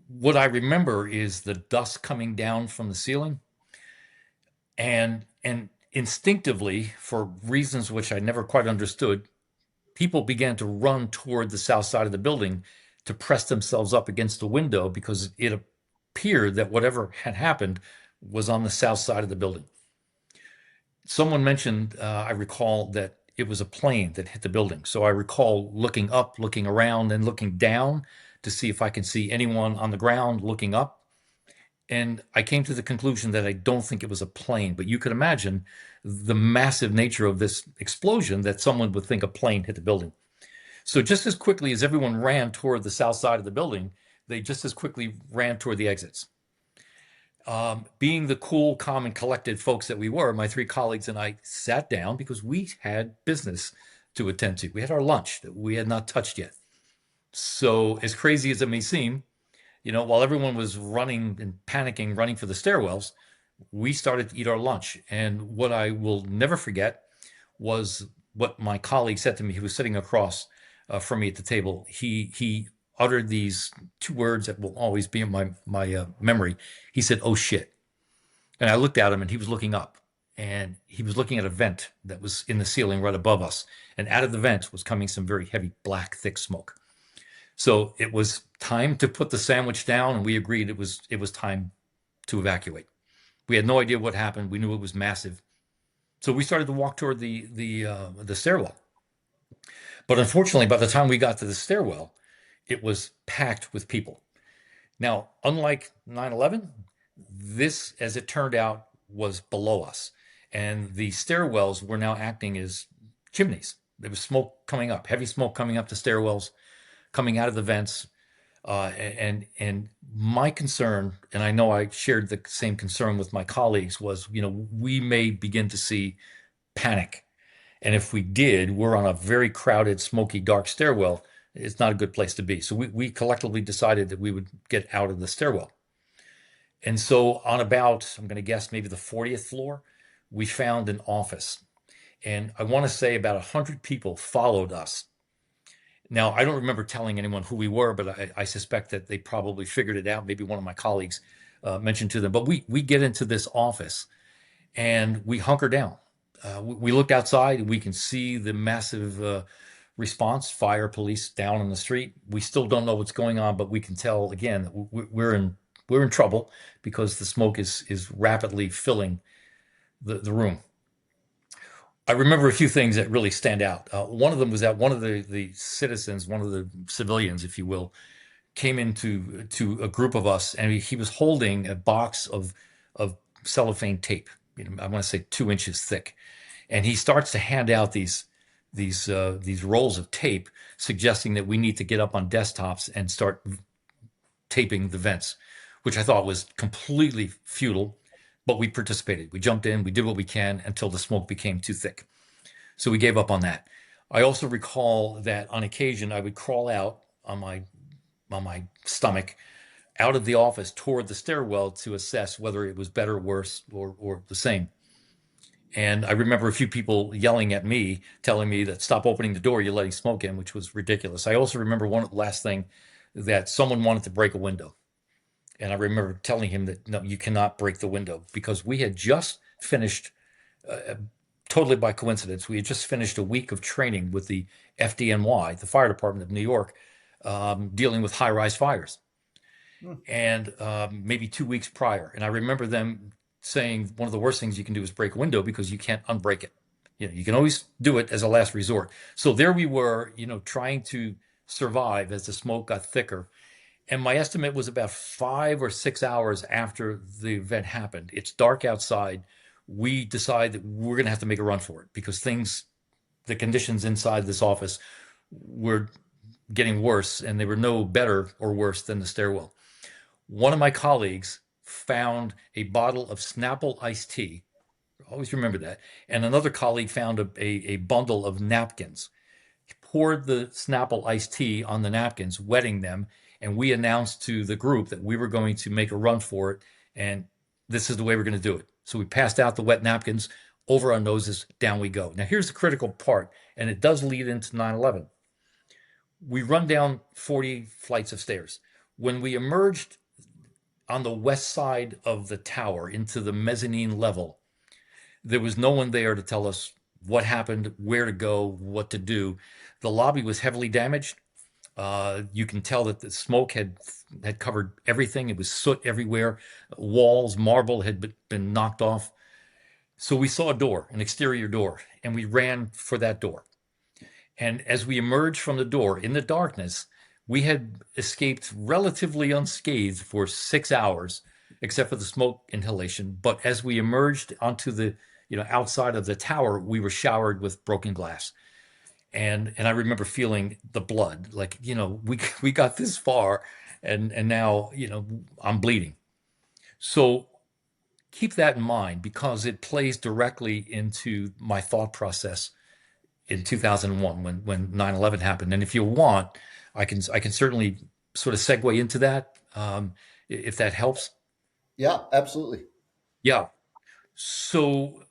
What I remember is the dust coming down from the ceiling, and instinctively, for reasons which I never quite understood, people began to run toward the south side of the building to press themselves up against the window because it appeared that whatever had happened was on the south side of the building. Someone mentioned, I recall, that it was a plane that hit the building. So I recall looking up, looking around, and looking down to see if I could see anyone on the ground looking up. And I came to the conclusion that I don't think it was a plane, but you could imagine the massive nature of this explosion that someone would think a plane hit the building. So just as quickly as everyone ran toward the south side of the building, they just as quickly ran toward the exits. Being the cool, calm, and collected folks that we were, my 3 colleagues and I sat down because we had business to attend to. We had our lunch that we had not touched yet. So, as crazy as it may seem, you know, while everyone was running and panicking, running for the stairwells, we started to eat our lunch. And what I will never forget was what my colleague said to me. He was sitting across from me at the table. He uttered these 2 words that will always be in my memory. He said, "Oh shit." And I looked at him, and he was looking up, and he was looking at a vent that was in the ceiling right above us. And out of the vent was coming some very heavy, black, thick smoke. So it was time to put the sandwich down, and we agreed it was time to evacuate. We had no idea what happened. We knew it was massive. So we started to walk toward the stairwell. But unfortunately, by the time we got to the stairwell, it was packed with people. Now, unlike 9/11, this, as it turned out, was below us. And the stairwells were now acting as chimneys. There was smoke coming up, heavy smoke coming up the stairwells, coming out of the vents. And my concern, and I know I shared the same concern with my colleagues, was, you know, we may begin to see panic. And if we did, we're on a very crowded, smoky, dark stairwell. It's not a good place to be. So we collectively decided that we would get out of the stairwell. And so on about, I'm going to guess maybe the 40th floor, we found an office. And I want to say about 100 people followed us. Now, I don't remember telling anyone who we were, but I suspect that they probably figured it out. Maybe one of my colleagues mentioned to them. But we get into this office and we hunker down. We looked outside and we can see the massive response, fire, police down on the street. We still don't know what's going on, but we can tell again that we're in trouble because the smoke is rapidly filling the room. I remember a few things that really stand out. One of them was that one of the citizens, one of the civilians, if you will, came into to a group of us, and he was holding a box of cellophane tape. I want to say 2 inches thick, and he starts to hand out these rolls of tape, suggesting that we need to get up on desktops and start taping the vents, which I thought was completely futile. But we participated. We jumped in. We did what we can until the smoke became too thick. So we gave up on that. I also recall that on occasion I would crawl out on my stomach out of the office toward the stairwell to assess whether it was better, worse, or the same. And I remember a few people yelling at me, telling me that stop opening the door, you're letting smoke in, which was ridiculous. I also remember one last thing, that someone wanted to break a window. And I remember telling him that, no, you cannot break the window, because we had just finished, totally by coincidence, we had just finished a week of training with the FDNY, the fire department of New York, dealing with high-rise fires. And maybe 2 weeks prior. And I remember them saying one of the worst things you can do is break a window because you can't unbreak it. You can always do it as a last resort. So there we were, trying to survive as the smoke got thicker. And my estimate was about 5 or 6 hours after the event happened. It's dark outside. We decide that we're going to have to make a run for it because the conditions inside this office were getting worse, and they were no better or worse than the stairwell. One of my colleagues found a bottle of Snapple iced tea. Always remember that. And another colleague found a bundle of napkins. He poured the Snapple iced tea on the napkins, wetting them. And we announced to the group that we were going to make a run for it, and this is the way we're going to do it. So we passed out the wet napkins, over our noses, down we go. Now here's the critical part, and it does lead into 9/11. We run down 40 flights of stairs. When we emerged on the west side of the tower into the mezzanine level, there was no one there to tell us what happened, where to go, what to do. The lobby was heavily damaged. You can tell that the smoke had covered everything. It was soot everywhere. Walls, marble had been knocked off. So we saw a door, an exterior door, and we ran for that door. And as we emerged from the door in the darkness, we had escaped relatively unscathed for 6 hours, except for the smoke inhalation. But as we emerged onto the outside of the tower, we were showered with broken glass. And I remember feeling the blood, like, we got this far, and now, I'm bleeding. So keep that in mind, because it plays directly into my thought process in 2001 when 9/11 happened. And if you want, I can certainly sort of segue into that, if that helps. Yeah, absolutely. Yeah. So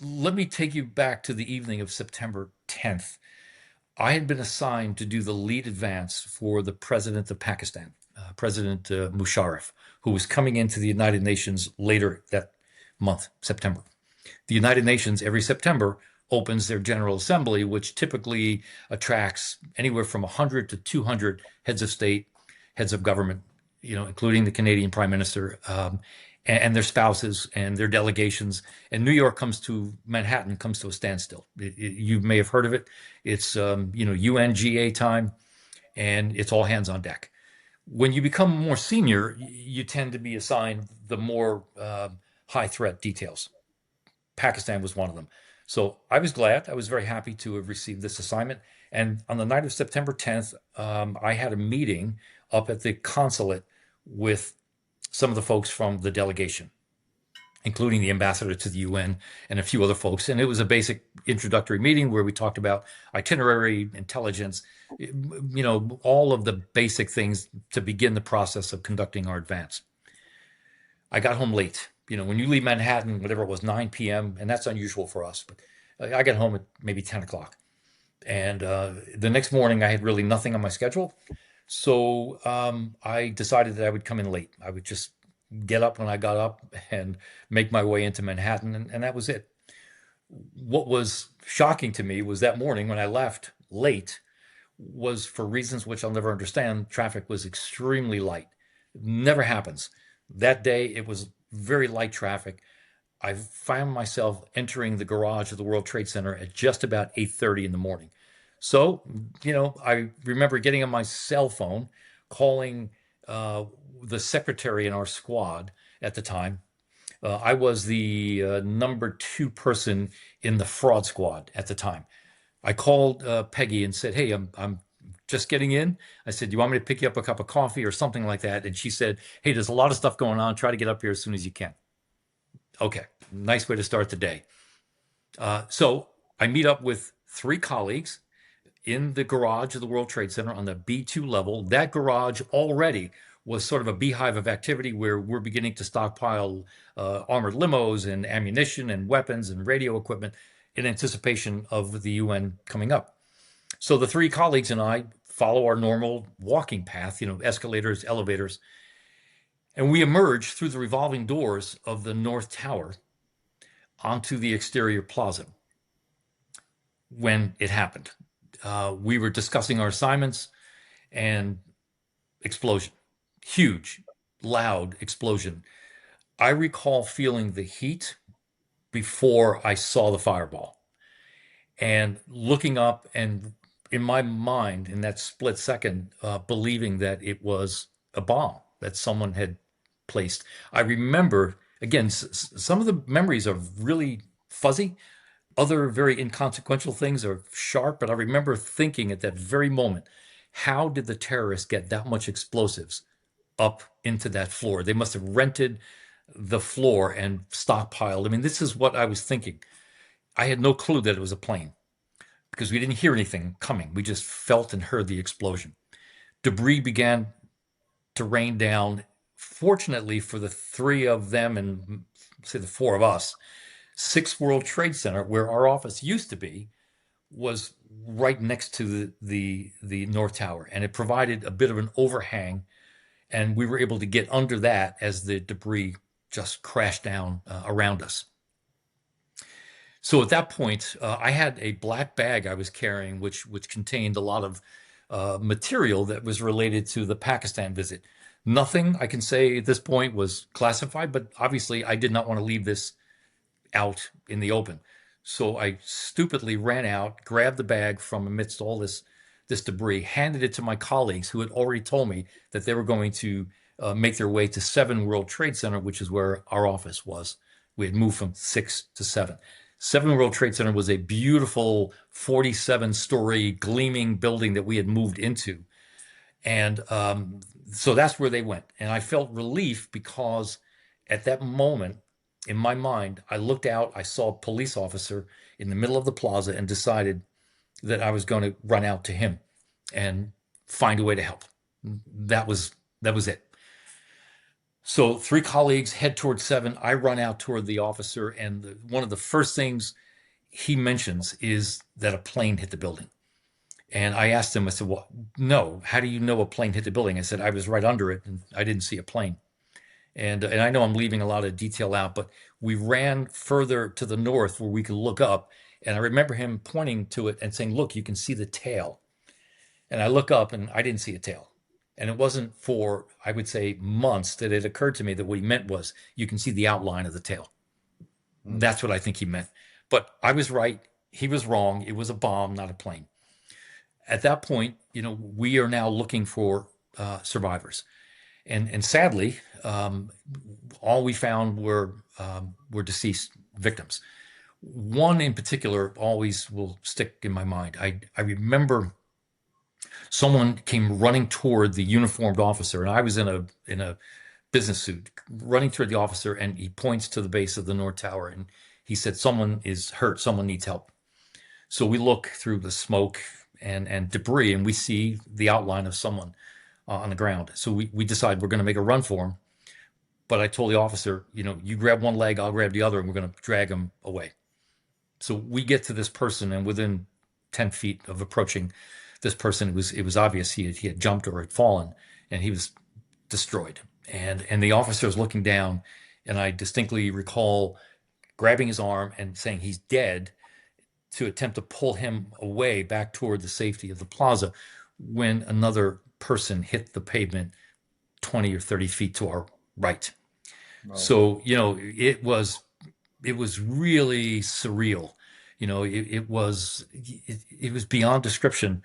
let me take you back to the evening of September 10th. I had been assigned to do the lead advance for the president of Pakistan, President Musharraf, who was coming into the United Nations later that month, September. The United Nations every September opens their General Assembly, which typically attracts anywhere from 100 to 200 heads of state, heads of government, including the Canadian Prime Minister, and their spouses and their delegations. And Manhattan comes to a standstill. You may have heard of it. It's UNGA time, and it's all hands on deck. When you become more senior, you tend to be assigned the more high threat details. Pakistan was one of them. So I was glad. I was very happy to have received this assignment. And on the night of September 10th, I had a meeting up at the consulate with some of the folks from the delegation. including the ambassador to the UN and a few other folks. And it was a basic introductory meeting where we talked about itinerary, intelligence, all of the basic things to begin the process of conducting our advance. I got home late. When you leave Manhattan, whatever it was, 9 p.m., and that's unusual for us, but I got home at maybe 10 o'clock. And the next morning, I had really nothing on my schedule. So I decided that I would come in late. I would just get up when I got up and make my way into Manhattan, and that was it. What was shocking to me was that morning when I left late was, for reasons which I'll never understand, traffic was extremely light. Never happens. That day, it was very light traffic. I found myself entering the garage of the World Trade Center at just about 8:30 in the morning. So, I remember getting on my cell phone, calling the secretary in our squad at the time. I was the number 2 person in the fraud squad at the time. I called Peggy and said, "Hey, I'm just getting in." I said, "Do you want me to pick you up a cup of coffee or something like that?" And she said, "Hey, there's a lot of stuff going on. Try to get up here as soon as you can." Okay, nice way to start the day. So I meet up with 3 colleagues in the garage of the World Trade Center on the B2 level. That garage already was sort of a beehive of activity where we're beginning to stockpile armored limos and ammunition and weapons and radio equipment in anticipation of the UN coming up. So the 3 colleagues and I follow our normal walking path, escalators, elevators, and we emerge through the revolving doors of the North Tower onto the exterior plaza when it happened. We were discussing our assignments, and explosion. Huge, loud explosion. I recall feeling the heat before I saw the fireball and looking up, and in my mind, in that split second, believing that it was a bomb that someone had placed. I remember, again, some of the memories are really fuzzy. Other very inconsequential things are sharp, but I remember thinking at that very moment, how did the terrorists get that much explosives up into that floor? They must have rented the floor and stockpiled. I mean, this is what I was thinking. I had no clue that it was a plane because we didn't hear anything coming. We just felt and heard the explosion. Debris began to rain down. Fortunately for the 3 of them and say the 4 of us, 6 World Trade Center, where our office used to be, was right next to the North Tower, and it provided a bit of an overhang, and we were able to get under that as the debris just crashed down around us. So at that point, I had a black bag I was carrying, which contained a lot of material that was related to the Pakistan visit. Nothing I can say at this point was classified, but obviously I did not want to leave this out in the open. So I stupidly ran out, grabbed the bag from amidst all this debris, handed it to my colleagues who had already told me that they were going to make their way to 7 World Trade Center, which is where our office was. We had moved from 6 to 7. 7 World Trade Center was a beautiful 47-story gleaming building that we had moved into. And so that's where they went. And I felt relief because at that moment, in my mind, I looked out, I saw a police officer in the middle of the plaza and decided that I was going to run out to him and find a way to help. That was it. So 3 colleagues head towards 7. I run out toward the officer, and one of the first things he mentions is that a plane hit the building. And I asked him, I said, "Well, no, how do you know a plane hit the building?" I said, "I was right under it and I didn't see a plane." And I know I'm leaving a lot of detail out, but we ran further to the north where we could look up. And I remember him pointing to it and saying, "Look, you can see the tail." And I look up and I didn't see a tail. And it wasn't for, I would say, months that it occurred to me that what he meant was you can see the outline of the tail. That's what I think he meant. But I was right. He was wrong. It was a bomb, not a plane. At that point, we are now looking for survivors. And sadly, all we found were deceased victims. One in particular always will stick in my mind. I remember someone came running toward the uniformed officer, and I was in a business suit, running toward the officer, and he points to the base of the North Tower, and he said, "Someone is hurt. Someone needs help." So we look through the smoke and debris, and we see the outline of someone on the ground. So we decide we're going to make a run for him. But I told the officer, you grab one leg, I'll grab the other, and we're going to drag him away. So we get to this person, and within 10 feet of approaching this person, it was obvious he had jumped or had fallen, and he was destroyed. And the officer is looking down, and I distinctly recall grabbing his arm and saying he's dead, to attempt to pull him away back toward the safety of the plaza, when another person hit the pavement 20 or 30 feet to our right. Wow. So, it was really surreal. It was beyond description.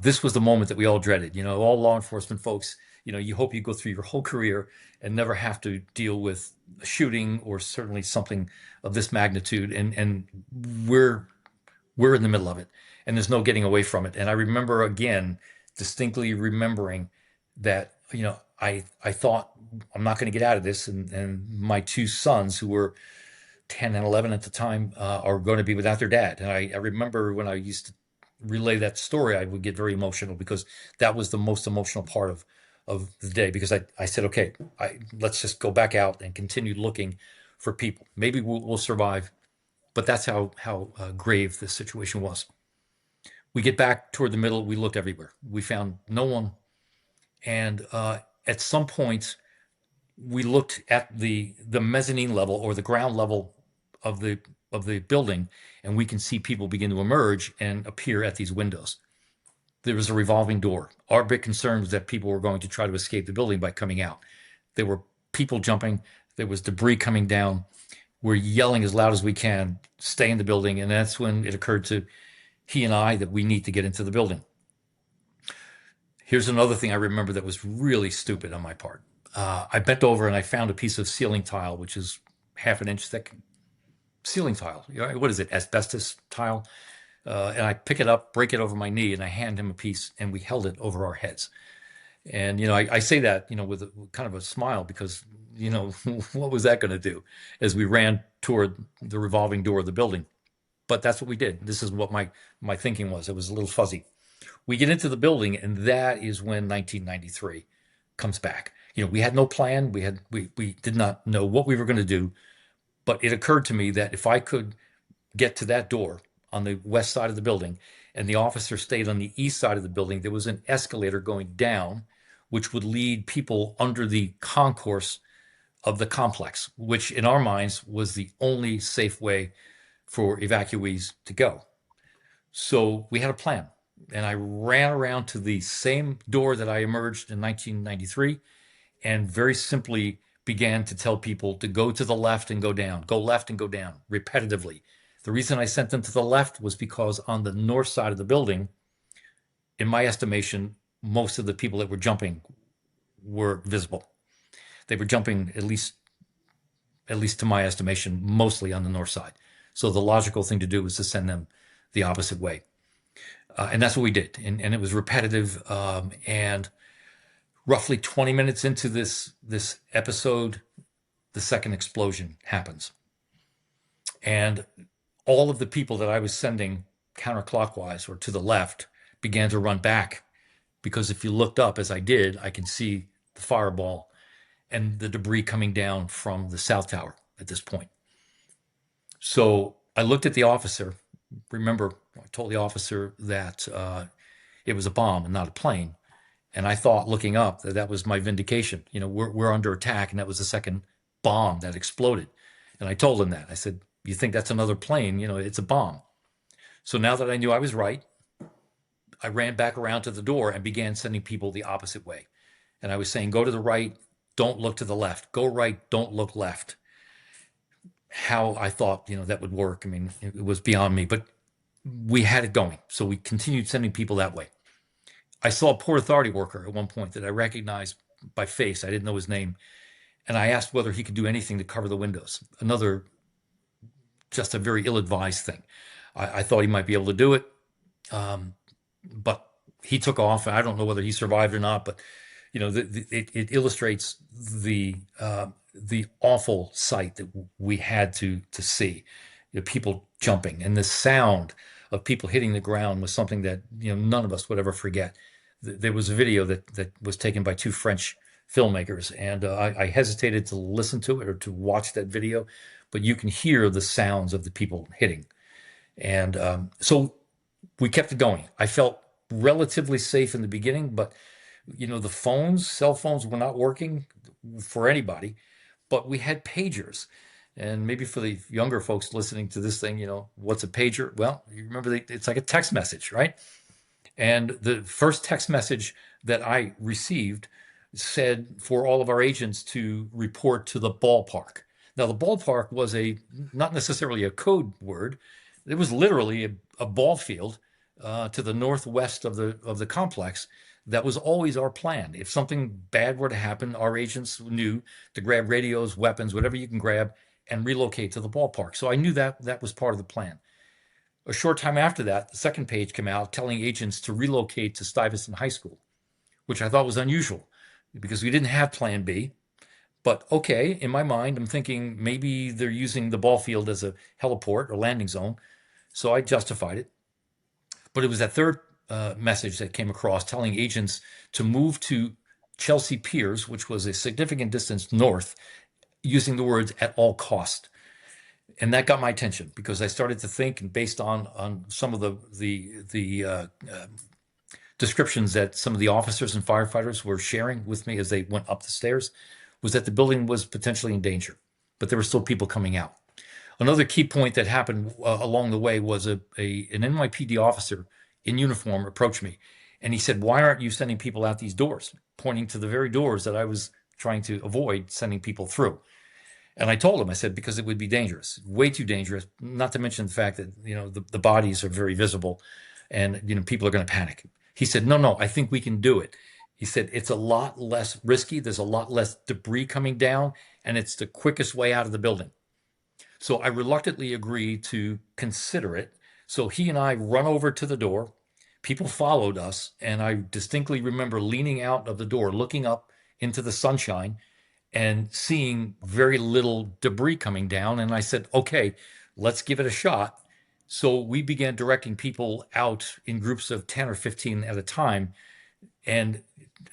This was the moment that we all dreaded. All law enforcement folks, you hope you go through your whole career and never have to deal with a shooting, or certainly something of this magnitude. And we're in the middle of it, and there's no getting away from it. And I remember, again, distinctly remembering that, I thought, I'm not going to get out of this. And my two sons, who were 10 and 11 at the time, are going to be without their dad. And I remember when I used to relay that story, I would get very emotional, because that was the most emotional part of the day, because I said, okay, let's just go back out and continue looking for people. Maybe we'll survive, but that's how grave this situation was. We get back toward the middle. We looked everywhere. We found no one. And at some point, we looked at the mezzanine level, or the ground level of the building, and we can see people begin to emerge and appear at these windows. There was a revolving door. Our big concern was that people were going to try to escape the building by coming out. There were people jumping. There was debris coming down. We're yelling as loud as we can, stay in the building. And that's when it occurred to he and I that we need to get into the building. Here's another thing I remember that was really stupid on my part. I bent over and I found a piece of ceiling tile, which is half an inch thick ceiling tile. What is it? Asbestos tile. And I pick it up, break it over my knee, and I hand him a piece, and we held it over our heads. And, I say that, with kind of a smile, because, what was that going to do as we ran toward the revolving door of the building? But that's what we did. This is what my thinking was. It was a little fuzzy. We get into the building, and that is when 1993 comes back. We had no plan. We did not know what we were going to do, but it occurred to me that if I could get to that door on the west side of the building, and the officer stayed on the east side of the building, there was an escalator going down, which would lead people under the concourse of the complex, which in our minds was the only safe way for evacuees to go. So we had a plan, and I ran around to the same door that I emerged in 1993, and very simply began to tell people to go to the left and go down, go left and go down, repetitively. The reason I sent them to the left was because on the north side of the building, in my estimation, most of the people that were jumping were visible. They were jumping, at least to my estimation, mostly on the north side. So the logical thing to do was to send them the opposite way. And that's what we did. And it was repetitive. And roughly 20 minutes into this episode, the second explosion happens. And all of the people that I was sending counterclockwise or to the left began to run back, because if you looked up, as I did, I can see the fireball and the debris coming down from the South Tower at this point. So I looked at the officer. Remember, I told the officer that it was a bomb and not a plane. And I thought, looking up, that was my vindication. We're under attack, and that was the second bomb that exploded. And I told him that. I said, you think that's another plane? It's a bomb. So now that I knew I was right, I ran back around to the door and began sending people the opposite way. And I was saying, go to the right, don't look to the left. Go right, don't look left. How I thought, that would work. I mean, it was beyond me, but we had it going. So we continued sending people that way. I saw a Port Authority worker at one point that I recognized by face. I didn't know his name. And I asked whether he could do anything to cover the windows. Just a very ill-advised thing. I thought he might be able to do it. But he took off. I don't know whether he survived or not, but it illustrates the awful sight that we had to see, people jumping, and the sound of people hitting the ground was something that none of us would ever forget. There was a video that was taken by two French filmmakers, and I hesitated to listen to it or to watch that video, but you can hear the sounds of the people hitting, and so we kept it going. I felt relatively safe in the beginning, but the cell phones were not working for anybody, but we had pagers. And maybe for the younger folks listening to this thing, what's a pager? Well, you remember it's like a text message, right? And the first text message that I received said for all of our agents to report to the ballpark. Now, the ballpark was not necessarily a code word. It was literally a ball field to the northwest of the complex. That was always our plan. If something bad were to happen, our agents knew to grab radios, weapons, whatever you can grab, and relocate to the ballpark. So I knew that was part of the plan. A short time after that, the second page came out telling agents to relocate to Stuyvesant High School, which I thought was unusual because we didn't have Plan B. But okay, in my mind, I'm thinking maybe they're using the ball field as a heliport or landing zone. So I justified it. But it was that third message that came across telling agents to move to Chelsea Piers, which was a significant distance north, using the words "at all cost." And that got my attention because I started to think, and based on some of the descriptions that some of the officers and firefighters were sharing with me as they went up the stairs, was that the building was potentially in danger, but there were still people coming out. Another key point that happened along the way was an NYPD officer in uniform approached me, and he said, "Why aren't you sending people out these doors?" Pointing to the very doors that I was trying to avoid sending people through. And I told him, I said, because it would be dangerous, way too dangerous, not to mention the fact that, the bodies are very visible and, people are going to panic. He said, no, I think we can do it. He said, it's a lot less risky. There's a lot less debris coming down, and it's the quickest way out of the building. So I reluctantly agreed to consider it. So he and I run over to the door. People followed us, and I distinctly remember leaning out of the door, looking up into the sunshine, and seeing very little debris coming down. And I said, okay, let's give it a shot. So we began directing people out in groups of 10 or 15 at a time. And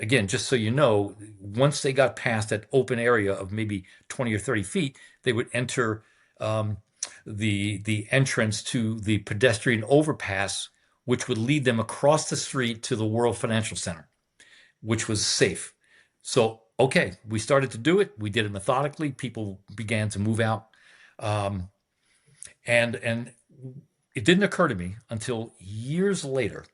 again, just so you know, once they got past that open area of maybe 20 or 30 feet, they would enter the entrance to the pedestrian overpass, which would lead them across the street to the World Financial Center, which was safe. So okay, we started to do it. We did it methodically. People began to move out. And it didn't occur to me until years later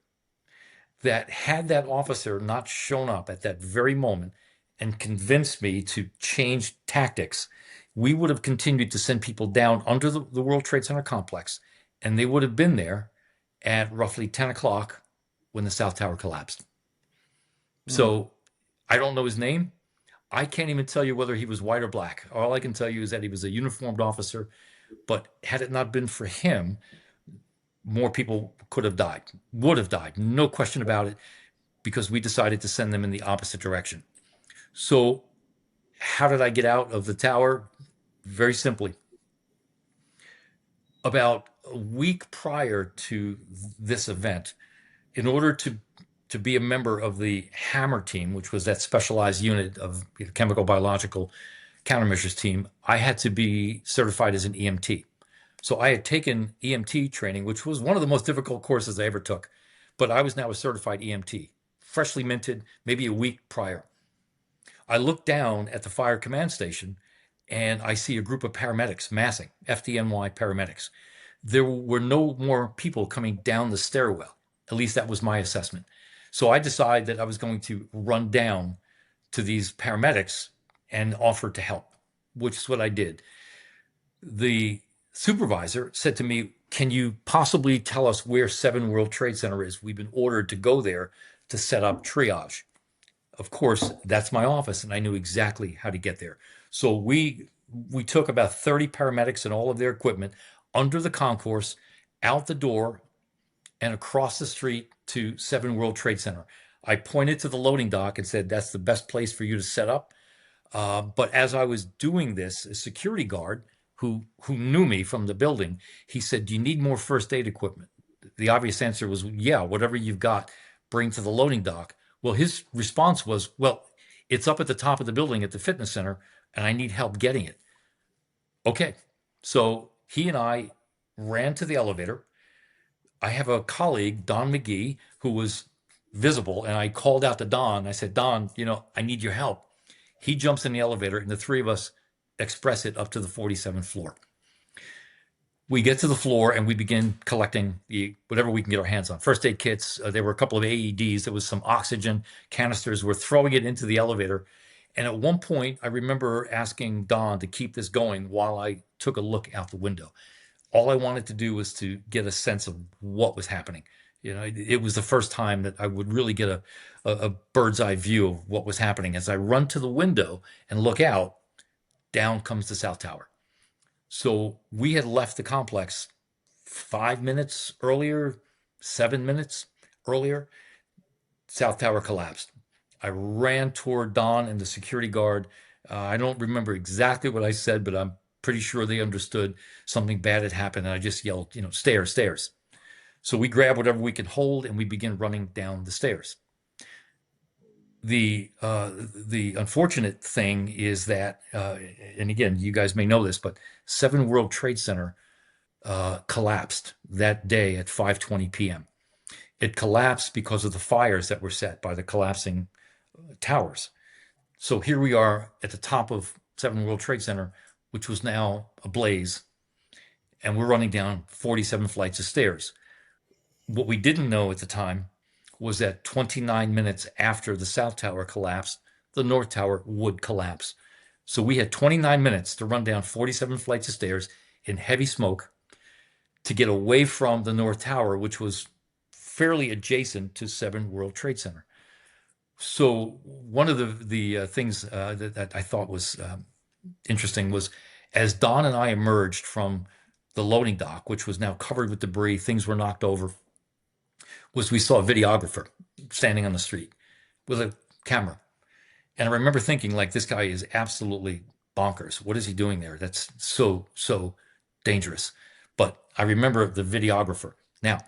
that had that officer not shown up at that very moment and convinced me to change tactics, we would have continued to send people down under the World Trade Center complex, and they would have been there at roughly 10 o'clock when the South Tower collapsed. So I don't know his name. I can't even tell you whether he was white or black. All I can tell you is that he was a uniformed officer, but had it not been for him, more people would have died, no question about it, because we decided to send them in the opposite direction. So how did I get out of the tower? Very simply. About a week prior to this event, in order to be a member of the Hammer team, which was that specialized unit of chemical biological countermeasures team, I had to be certified as an EMT. So I had taken EMT training, which was one of the most difficult courses I ever took, but I was now a certified EMT, freshly minted, maybe a week prior. I looked down at the fire command station and I see a group of paramedics massing, FDNY paramedics. There were no more people coming down the stairwell. At least that was my assessment. So I decided that I was going to run down to these paramedics and offer to help, which is what I did. The supervisor said to me, "Can you possibly tell us where 7 World Trade Center is? We've been ordered to go there to set up triage." Of course, that's my office, and I knew exactly how to get there. So we took about 30 paramedics and all of their equipment under the concourse, out the door, and across the street to 7 World Trade Center. I pointed to the loading dock and said, that's the best place for you to set up. But as I was doing this, a security guard who knew me from the building, he said, "Do you need more first aid equipment?" The obvious answer was, "Yeah, whatever you've got, bring to the loading dock." Well, his response was, "Well, it's up at the top of the building at the fitness center, and I need help getting it." Okay, so he and I ran to the elevator. I have a colleague, Don McGee, who was visible, and I called out to Don. I said, "Don, I need your help." He jumps in the elevator, and the three of us express it up to the 47th floor. We get to the floor and we begin collecting whatever we can get our hands on. First aid kits. There were a couple of AEDs. There was some oxygen canisters. We're throwing it into the elevator. And at one point, I remember asking Don to keep this going while I took a look out the window. All I wanted to do was to get a sense of what was happening. It was the first time that I would really get a bird's eye view of what was happening. As I run to the window and look out, down comes the South Tower. So we had left the complex 5 minutes earlier, 7 minutes earlier. South Tower collapsed. I ran toward Don and the security guard. I don't remember exactly what I said, but I'm pretty sure they understood something bad had happened. And I just yelled, stairs, stairs. So we grab whatever we could hold and we begin running down the stairs. The unfortunate thing is that, and again, you guys may know this, but 7 World Trade Center collapsed that day at 5:20 p.m. It collapsed because of the fires that were set by the collapsing towers. So here we are at the top of 7 World Trade Center, which was now ablaze, and we're running down 47 flights of stairs. What we didn't know at the time was that 29 minutes after the South Tower collapsed, the North Tower would collapse. So we had 29 minutes to run down 47 flights of stairs in heavy smoke to get away from the North Tower, which was fairly adjacent to 7 World Trade Center. So one of the things that I thought was interesting was as Don and I emerged from the loading dock, which was now covered with debris, things were knocked over, was we saw a videographer standing on the street with a camera. And I remember thinking, like, this guy is absolutely bonkers. What is he doing there? That's so dangerous. But I remember the videographer. Now,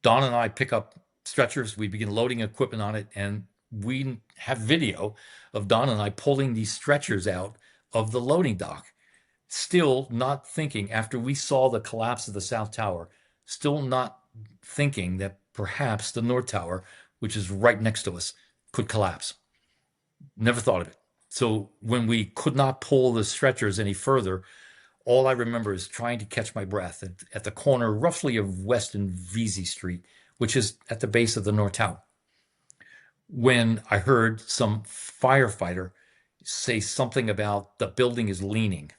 Don and I pick up stretchers. We begin loading equipment on it. And we have video of Don and I pulling these stretchers out of the loading dock. Still not thinking, after we saw the collapse of the South Tower, still not thinking that perhaps the North Tower, which is right next to us, could collapse. Never thought of it. So when we could not pull the stretchers any further, all I remember is trying to catch my breath at the corner roughly of West and Vesey Street, which is at the base of the North Tower, when I heard some firefighter say something about the building is leaning.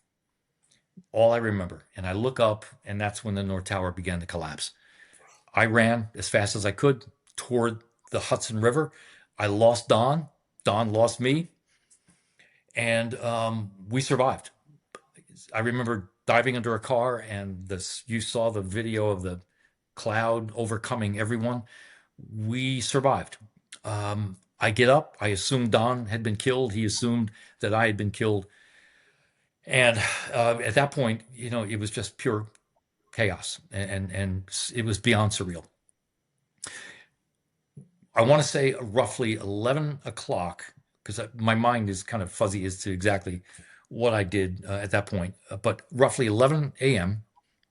All I remember. And I look up, and that's when the North Tower began to collapse. I ran as fast as I could toward the Hudson River. I lost Don. Don lost me. And we survived. I remember diving under a car, and you saw the video of the cloud overcoming everyone. We survived. I get up. I assumed Don had been killed. He assumed that I had been killed. And at that point, it was just pure chaos, and it was beyond surreal. I want to say roughly 11 o'clock, because my mind is kind of fuzzy as to exactly what I did at that point. But roughly 11 a.m.,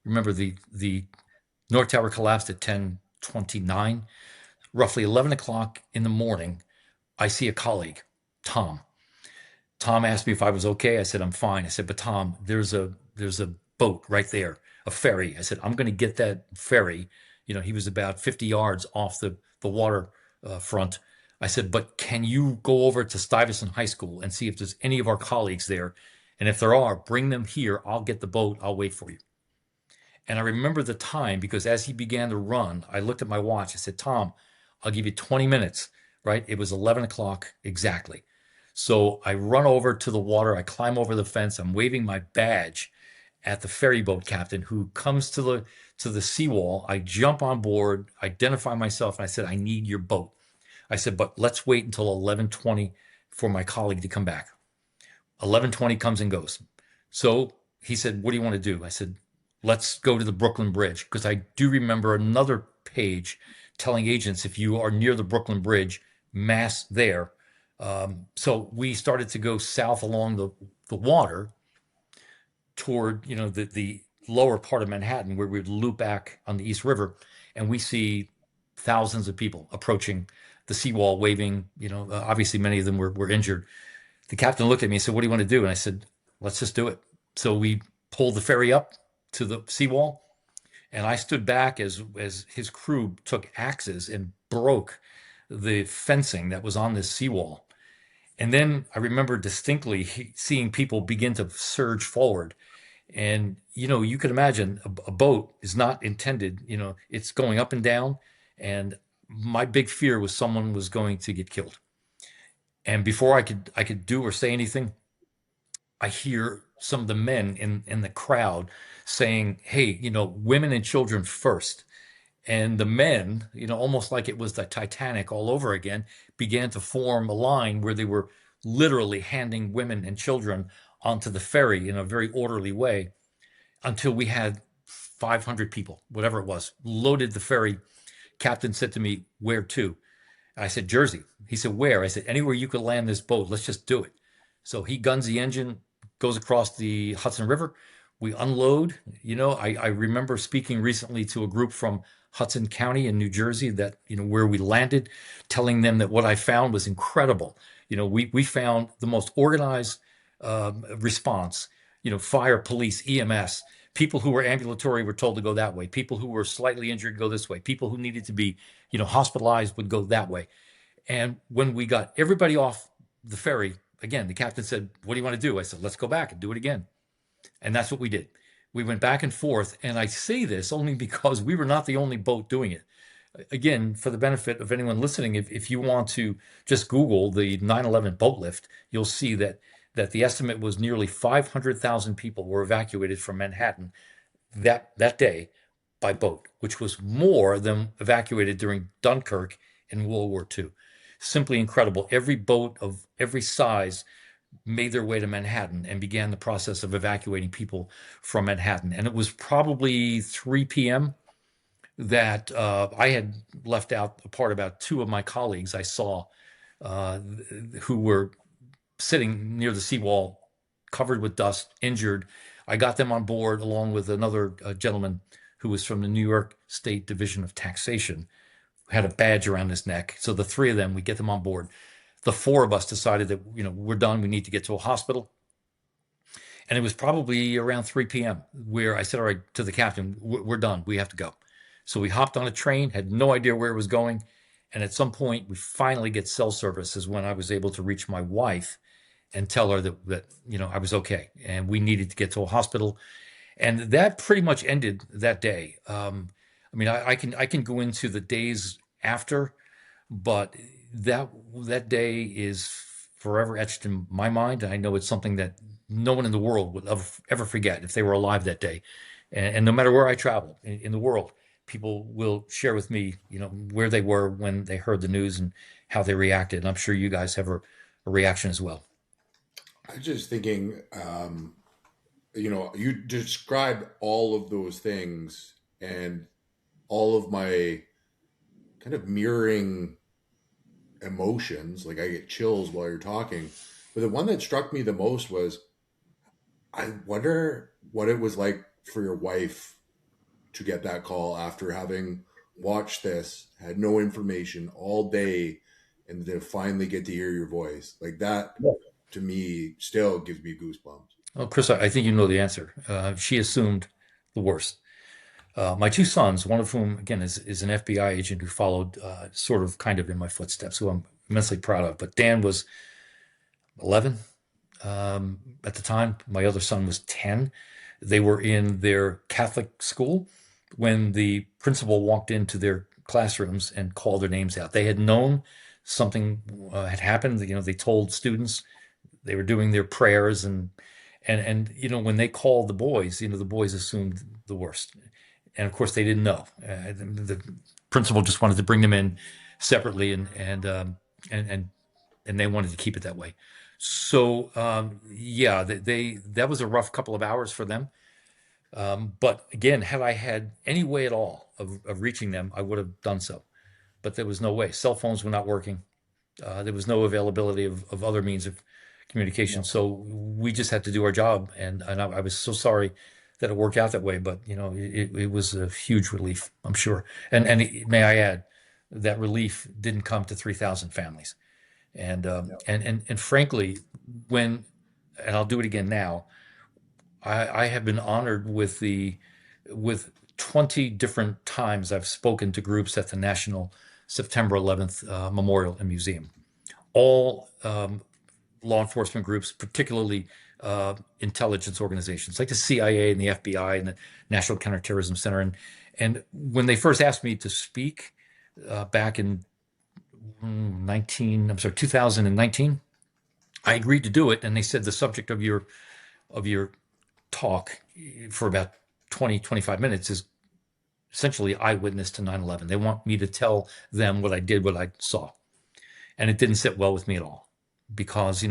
remember the North Tower collapsed at 10:29. Roughly 11 o'clock in the morning, I see a colleague, Tom. Tom asked me if I was okay. I said, I'm fine. I said, but Tom, there's a boat right there, a ferry. I said, I'm going to get that ferry. He was about 50 yards off the water front. I said, but can you go over to Stuyvesant High School and see if there's any of our colleagues there? And if there are, bring them here. I'll get the boat. I'll wait for you. And I remember the time, because as he began to run, I looked at my watch. I said, Tom, I'll give you 20 minutes, right? It was 11 o'clock exactly. So I run over to the water. I climb over the fence. I'm waving my badge at the ferry boat captain, who comes to the seawall. I jump on board, identify myself, and I said, I need your boat. I said, but let's wait until 11:20 for my colleague to come back. 11:20 comes and goes. So he said, what do you want to do? I said, let's go to the Brooklyn Bridge, because I do remember another page telling agents, if you are near the Brooklyn Bridge, mass there. So we started to go south along the water toward, the lower part of Manhattan, where we'd loop back on the East River, and we see thousands of people approaching the seawall, waving. Obviously many of them were injured. The captain looked at me and said, what do you want to do? And I said, let's just do it. So we pulled the ferry up to the seawall, and I stood back as his crew took axes and broke the fencing that was on this seawall. And then I remember distinctly seeing people begin to surge forward. And, you can imagine a boat is not intended, it's going up and down. And my big fear was someone was going to get killed. And before I could do or say anything, I hear some of the men in the crowd saying, hey, women and children first. And the men, almost like it was the Titanic all over again, began to form a line where they were literally handing women and children onto the ferry in a very orderly way, until we had 500 people, whatever it was, loaded the ferry. Captain said to me, where to? I said, Jersey. He said, where? I said, anywhere you could land this boat. Let's just do it. So he guns the engine, goes across the Hudson River. We unload. I remember speaking recently to a group from Hudson County in New Jersey, that, where we landed, telling them that what I found was incredible. We found the most organized response, fire, police, EMS. People who were ambulatory were told to go that way. People who were slightly injured go this way. People who needed to be, hospitalized would go that way. And when we got everybody off the ferry, again, the captain said, what do you want to do? I said, let's go back and do it again. And that's what we did. We went back and forth. And I say this only because we were not the only boat doing it. Again, for the benefit of anyone listening, if you want to just Google the 9/11 boat lift, you'll see that the estimate was nearly 500,000 people were evacuated from Manhattan that day by boat, which was more than evacuated during Dunkirk in World War II. Simply incredible. Every boat of every size made their way to Manhattan and began the process of evacuating people from Manhattan. And it was probably 3 p.m. that I had left out a part about two of my colleagues I saw who were sitting near the seawall, covered with dust, injured. I got them on board along with another gentleman who was from the New York State Division of Taxation, had a badge around his neck. So the three of them, we get them on board. The four of us decided that, we're done. We need to get to a hospital. And it was probably around 3 p.m. where I said, all right, to the captain, we're done. We have to go. So we hopped on a train, had no idea where it was going. And at some point, we finally get cell service, is when I was able to reach my wife and tell her that I was okay and we needed to get to a hospital. And that pretty much ended that day. I can go into the days after, but that day is forever etched in my mind. I know it's something that no one in the world would ever forget if they were alive that day. And no matter where I travel in the world, people will share with me, where they were when they heard the news and how they reacted. And I'm sure you guys have a reaction as well. I was just thinking, you described all of those things and all of my kind of mirroring emotions. Like, I get chills while you're talking. But the one that struck me the most was, I wonder what it was like for your wife to get that call after having watched this, had no information all day, and to finally get to hear your voice. Like that, to me, still gives me goosebumps. Well, Chris, I think you know the answer. She assumed the worst. My two sons, one of whom, again, is an FBI agent who followed sort of kind of in my footsteps, who I'm immensely proud of. But Dan was 11 at the time. My other son was 10. They were in their Catholic school when the principal walked into their classrooms and called their names out. They had known something had happened. They told students, they were doing their prayers, and when they called the boys, the boys assumed the worst. And of course, they didn't know. The principal just wanted to bring them in, separately, and they wanted to keep it that way. So yeah, that was a rough couple of hours for them. But again, had I had any way at all of reaching them, I would have done so. But there was no way. Cell phones were not working. There was no availability of other means of communication. No. So we just had to do our job. And I was so sorry that it worked out that way. But, it was a huge relief, I'm sure. And may I add, that relief didn't come to 3,000 families. Yeah. And frankly, and I'll do it again now, I have been honored with 20 different times I've spoken to groups at the National September 11th Memorial and Museum. All law enforcement groups, particularly intelligence organizations like the CIA and the FBI and the National Counterterrorism Center. And when they first asked me to speak back in 2019, I agreed to do it. And they said the subject of your talk for about 25 minutes is essentially eyewitness to 9/11. They want me to tell them what I did, what I saw. And it didn't sit well with me at all because,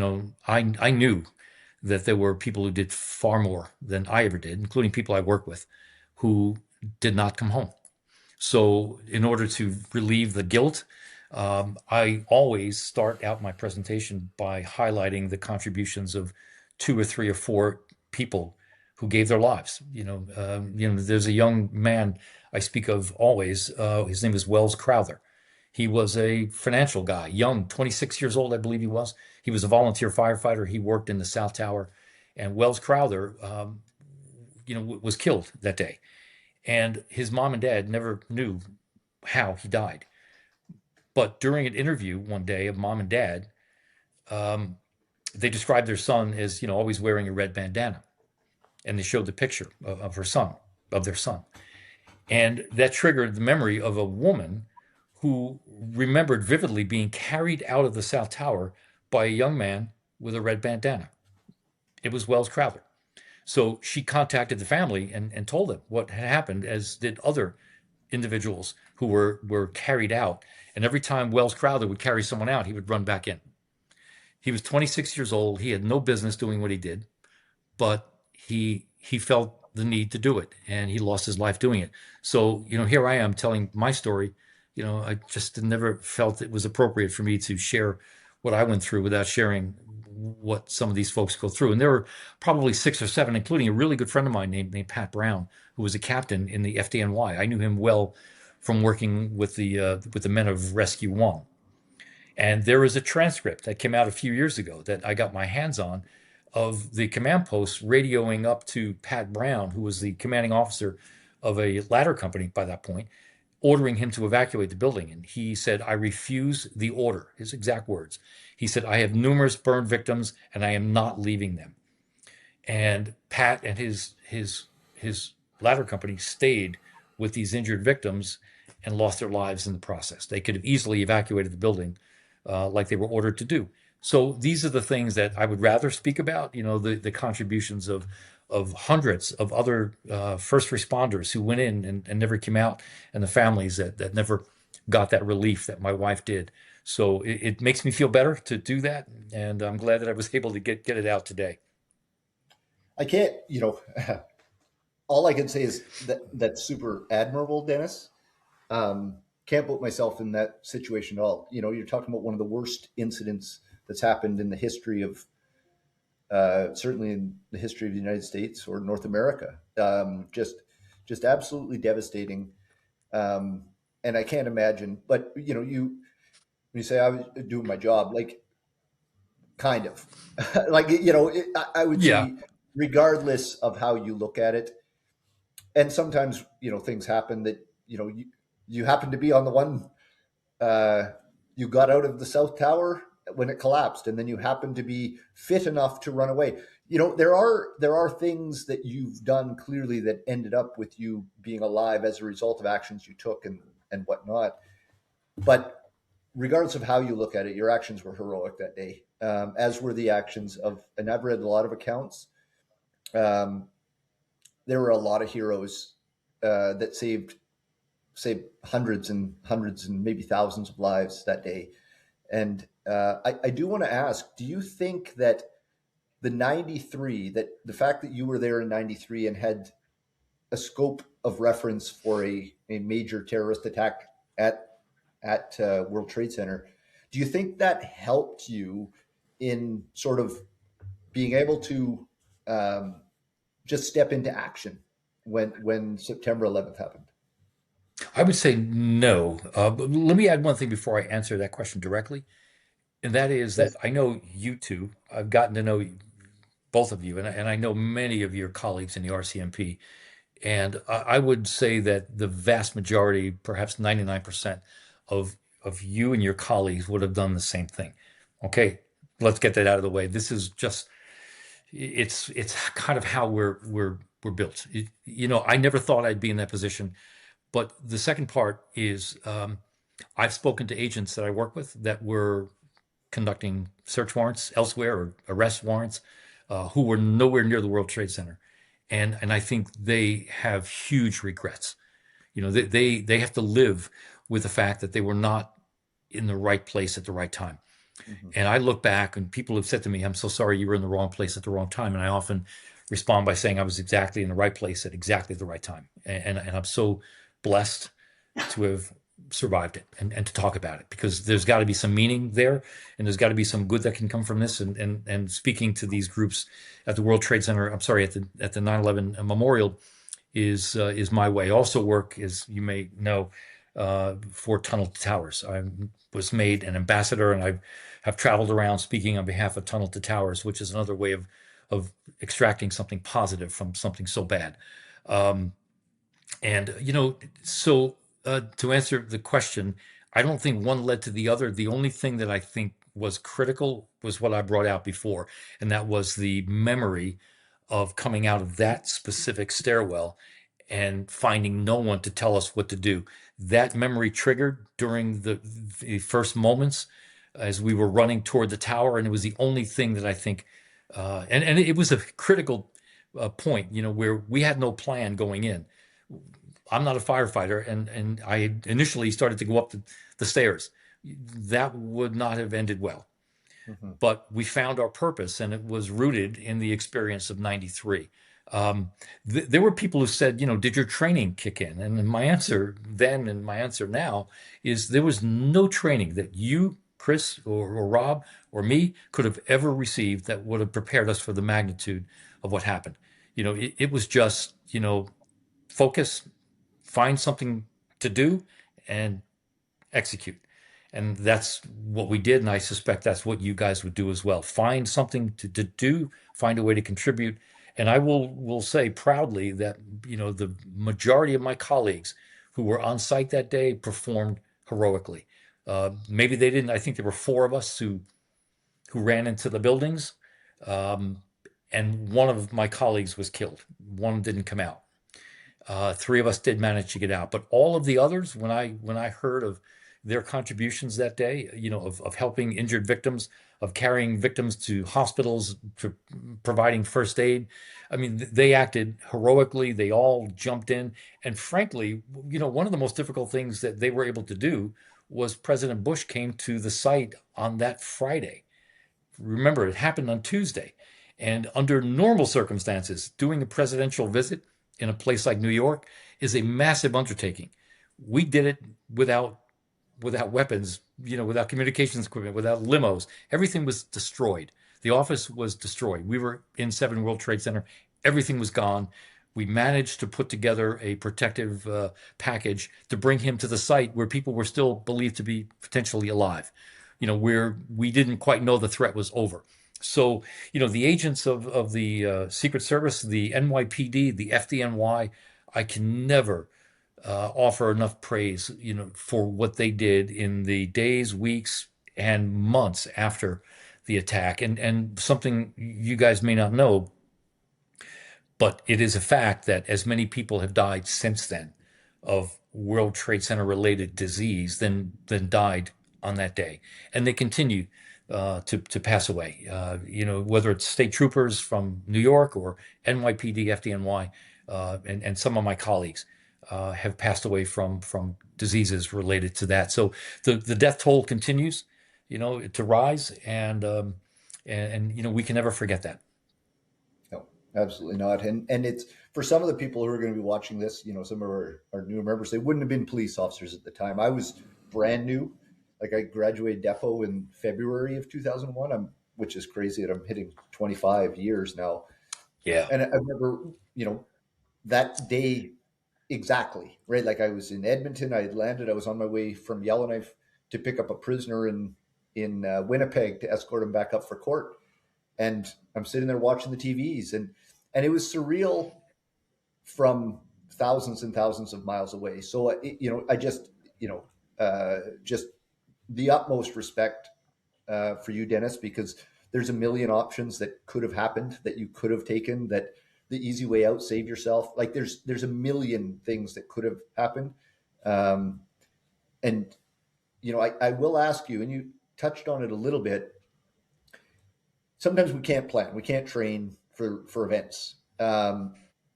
I knew that there were people who did far more than I ever did, including people I work with who did not come home. So in order to relieve the guilt, I always start out my presentation by highlighting the contributions of two or three or four people who gave their lives. There's a young man I speak of always. His name is Wells Crowther. He was a financial guy, young, 26 years old, I believe he was. He was a volunteer firefighter. He worked in the South Tower, and Wells Crowther, was killed that day. And his mom and dad never knew how he died. But during an interview one day of mom and dad, they described their son as, always wearing a red bandana. And they showed the picture of their son. And that triggered the memory of a woman who remembered vividly being carried out of the South Tower by a young man with a red bandana. It was Wells Crowther. So she contacted the family and told them what had happened, as did other individuals who were carried out. And every time Wells Crowther would carry someone out, he would run back in. He was 26 years old. He had no business doing what he did, but he felt the need to do it, and he lost his life doing it. So, here I am telling my story. I just never felt it was appropriate for me to share what I went through without sharing what some of these folks go through. And there were probably 6 or 7, including a really good friend of mine named Pat Brown, who was a captain in the FDNY. I knew him well from working with the men of Rescue One. And there is a transcript that came out a few years ago that I got my hands on of the command post radioing up to Pat Brown, who was the commanding officer of a ladder company by that point, ordering him to evacuate the building. And he said, "I refuse the order," his exact words. He said, "I have numerous burn victims and I am not leaving them." And Pat and his ladder company stayed with these injured victims and lost their lives in the process. They could have easily evacuated the building like they were ordered to do. So these are the things that I would rather speak about, the contributions of hundreds of other first responders who went in and never came out, and the families that never got that relief that my wife did. So it makes me feel better to do that, and I'm glad that I was able to get it out today. I can't, all I can say is that's super admirable, Dennis. Can't put myself in that situation at all. You're talking about one of the worst incidents that's happened in the history of, certainly in the history of the United States or North America. Just absolutely devastating. And I can't imagine, but when you say I was doing my job, like kind of like, I would Yeah. say regardless of how you look at it, and sometimes, things happen that, you happen to be on the one, you got out of the South Tower when it collapsed, and then you happen to be fit enough to run away. There are things that you've done clearly that ended up with you being alive as a result of actions you took and whatnot. But regardless of how you look at it, your actions were heroic that day, as were the actions and I've read a lot of accounts. There were a lot of heroes that saved saved hundreds and hundreds and maybe thousands of lives that day. And I do want to ask, do you think that the 93, that the fact that you were there in 93 and had a scope of reference for a major terrorist attack at World Trade Center, do you think that helped you in sort of being able to just step into action when September 11th happened? I would say no. But let me add one thing before I answer that question directly, and that is that Yes. I know you two. I've gotten to know both of you, and I know many of your colleagues in the RCMP. And I would say that the vast majority, perhaps 99% of you and your colleagues would have done the same thing. Okay, let's get that out of the way. This is just it's kind of how we're built. I never thought I'd be in that position. But the second part is I've spoken to agents that I work with that were conducting search warrants elsewhere or arrest warrants who were nowhere near the World Trade Center. And I think they have huge regrets. They have to live with the fact that they were not in the right place at the right time. Mhm. And I look back and people have said to me, I'm so sorry you were in the wrong place at the wrong time. And I often respond by saying I was exactly in the right place at exactly the right time. And I'm so blessed to have survived it and to talk about it because there's got to be some meaning there and there's got to be some good that can come from this. And speaking to these groups at the World Trade Center, I'm sorry, at the 9/11 memorial is my way. I also work, as you may know, for Tunnel to Towers. I was made an ambassador, and I have traveled around speaking on behalf of Tunnel to Towers, which is another way of extracting something positive from something so bad. Um, and to answer the question, I don't think one led to the other. The only thing that I think was critical was what I brought out before, and that was the memory of coming out of that specific stairwell and finding no one to tell us what to do. That memory triggered during the first moments as we were running toward the tower, and it was the only thing that I think, and it was a critical point, where we had no plan going in. I'm not a firefighter, and I initially started to go up the stairs. That would not have ended well. Mhm. But we found our purpose, and it was rooted in the experience of 93. There were people who said, did your training kick in? And my answer then and my answer now is there was no training that you, Chris, or Rob, or me could have ever received that would have prepared us for the magnitude of what happened. It was just, focus, find something to do, and execute. And that's what we did. And I suspect that's what you guys would do as well. Find something to do, find a way to contribute. And I will say proudly that, the majority of my colleagues who were on site that day performed heroically. Maybe they didn't. I think there were four of us who ran into the buildings. Um, and one of my colleagues was killed. One didn't come out. Three of us did manage to get out, but all of the others, when I heard of their contributions that day, of helping injured victims, of carrying victims to hospitals, to providing first aid, I mean, they acted heroically. They all jumped in, and frankly, one of the most difficult things that they were able to do was President Bush came to the site on that Friday. Remember, it happened on Tuesday. And under normal circumstances, doing a presidential visit in a place like New York is a massive undertaking. We did it without weapons, without communications equipment, without limos. Everything was destroyed. The office was destroyed. We were in 7 World Trade Center. Everything was gone. We managed to put together a protective package to bring him to the site where people were still believed to be potentially alive, where we didn't quite know the threat was over. So, the agents of the Secret Service, the NYPD, the FDNY, I can never offer enough praise, for what they did in the days, weeks, and months after the attack. And something you guys may not know, but it is a fact that as many people have died since then of World Trade Center related disease than died on that day, and they continue to pass away. Whether it's state troopers from New York or NYPD, FDNY, and some of my colleagues. have passed away from diseases related to that. So the death toll continues, to rise, and we can never forget that. No, absolutely not. And it's for some of the people who are going to be watching this, some of our newer members, they wouldn't have been police officers at the time. I was brand new. Like I graduated Depot in February of 2001, which is crazy that I'm hitting 25 years now. Yeah. And I remember, that day exactly, right? Like I was in Edmonton, I had landed, I was on my way from Yellowknife to pick up a prisoner in Winnipeg to escort him back up for court. And I'm sitting there watching the TVs, and it was surreal from thousands and thousands of miles away. So, I just, just the utmost respect for you, Dennis, because there's a million options that could have happened that you could have taken, that the easy way out, save yourself. Like there's a million things that could have happened. And, I will ask you, and you touched on it a little bit. Sometimes we can't plan, we can't train for events.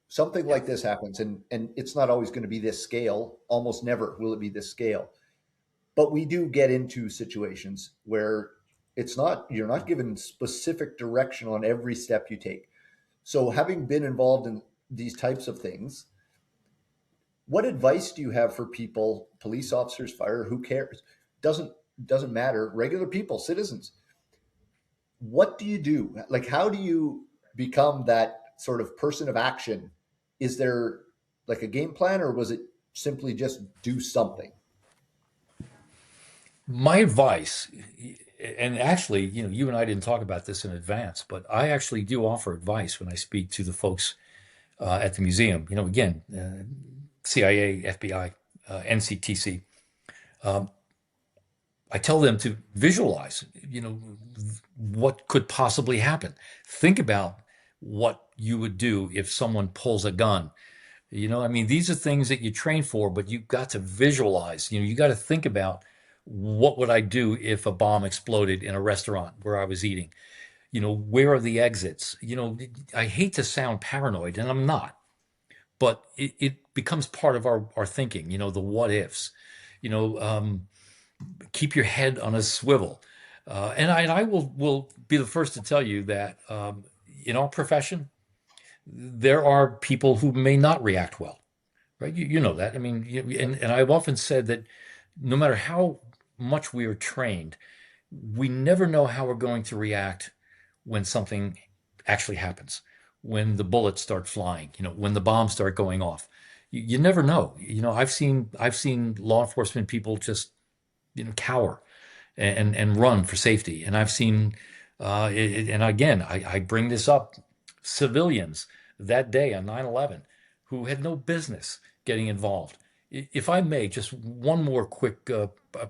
Something like this happens, and it's not always going to be this scale. Almost never will it be this scale. But we do get into situations where you're not given specific direction on every step you take. So having been involved in these types of things, what advice do you have for people, police officers, fire, who cares? Doesn't matter, regular people, citizens. What do you do? Like, how do you become that sort of person of action? Is there like a game plan, or was it simply just do something? My advice, and actually, you and I didn't talk about this in advance, but I actually do offer advice when I speak to the folks at the museum. Again, CIA, FBI, NCTC. I tell them to visualize, what could possibly happen. Think about what you would do if someone pulls a gun. These are things that you train for, but you've got to visualize. You got to think about, what would I do if a bomb exploded in a restaurant where I was eating? Where are the exits? I hate to sound paranoid, and I'm not, but it becomes part of our thinking, the what ifs. Keep your head on a swivel. And I will be the first to tell you that in our profession, there are people who may not react well, right? You know that. And I've often said that no matter how much we are trained, we never know how we're going to react when something actually happens, when the bullets start flying, when the bombs start going off. You never know. I've seen law enforcement people just cower and run for safety. And I've seen, and again, I bring this up, civilians that day on 9/11 who had no business getting involved. If I may, just one more quick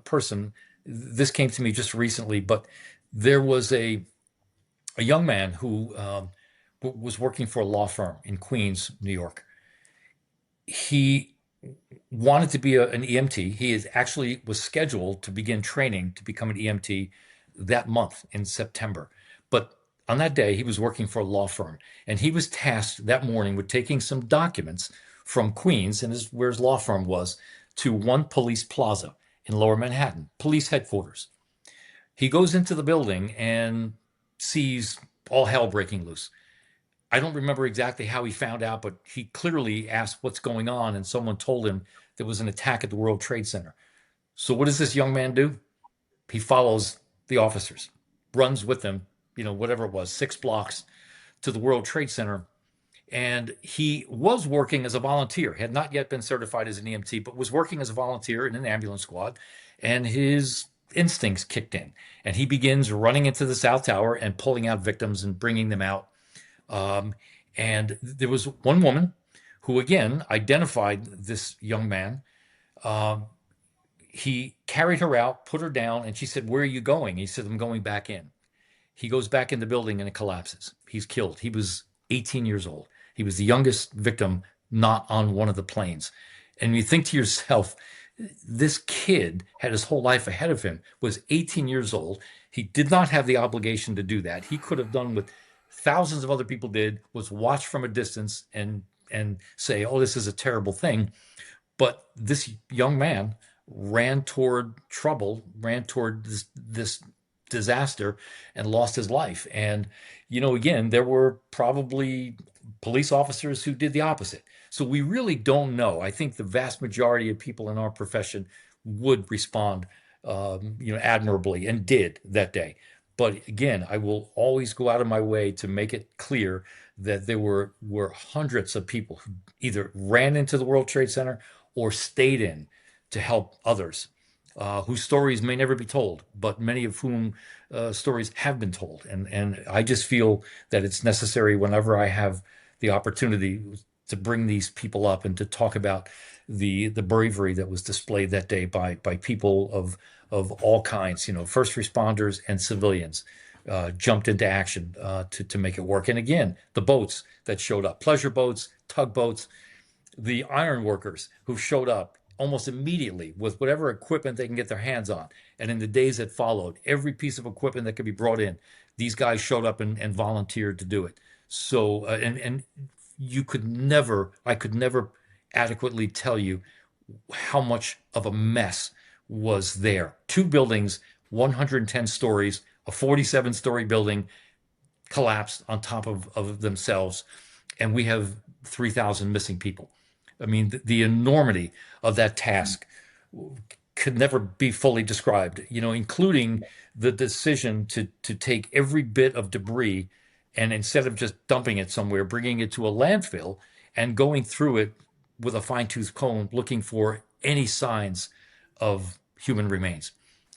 person. This came to me just recently, but there was a young man who was working for a law firm in Queens, New York. He wanted to be an EMT. He actually was scheduled to begin training to become an EMT that month in September. But on that day, he was working for a law firm, and he was tasked that morning with taking some documents from Queens, and where his law firm was, to One Police Plaza in Lower Manhattan, police headquarters. He goes into the building and sees all hell breaking loose. I don't remember exactly how he found out, but he clearly asked what's going on, and someone told him there was an attack at the World Trade Center. So what does this young man do? He follows the officers, runs with them, whatever it was, 6 blocks to the World Trade Center. And he was working as a volunteer, had not yet been certified as an EMT, but was working as a volunteer in an ambulance squad. And his instincts kicked in. And he begins running into the South Tower and pulling out victims and bringing them out. And there was one woman who, again, identified this young man. He carried her out, put her down, and she said, "Where are you going?" He said, "I'm going back in." He goes back in the building and it collapses. He's killed. He was 18 years old. He was the youngest victim not on one of the planes. And you think to yourself, this kid had his whole life ahead of him, was 18 years old. He did not have the obligation to do that. He could have done what thousands of other people did, was watch from a distance and and say, oh, this is a terrible thing. But this young man ran toward trouble, ran toward this disaster, and lost his life. And, again, there were probably police officers who did the opposite. So we really don't know. I think the vast majority of people in our profession would respond, admirably, and did that day. But again, I will always go out of my way to make it clear that there were hundreds of people who either ran into the World Trade Center or stayed in to help others, whose stories may never be told, but many of whom stories have been told. And I just feel that it's necessary whenever I have the opportunity to bring these people up and to talk about the bravery that was displayed that day by people of all kinds, first responders and civilians. Jumped into action to make it work. And again, the boats that showed up, pleasure boats, tugboats, the iron workers who showed up almost immediately with whatever equipment they can get their hands on. And in the days that followed, every piece of equipment that could be brought in, these guys showed up and volunteered to do it. So, and I could never adequately tell you how much of a mess was there. Two buildings, 110 stories, a 47-story building collapsed on top of themselves, and we have 3,000 missing people. I mean, the enormity of that task could never be fully described, including the decision to take every bit of debris and instead of just dumping it somewhere, bringing it to a landfill and going through it with a fine-tooth comb, looking for any signs of human remains,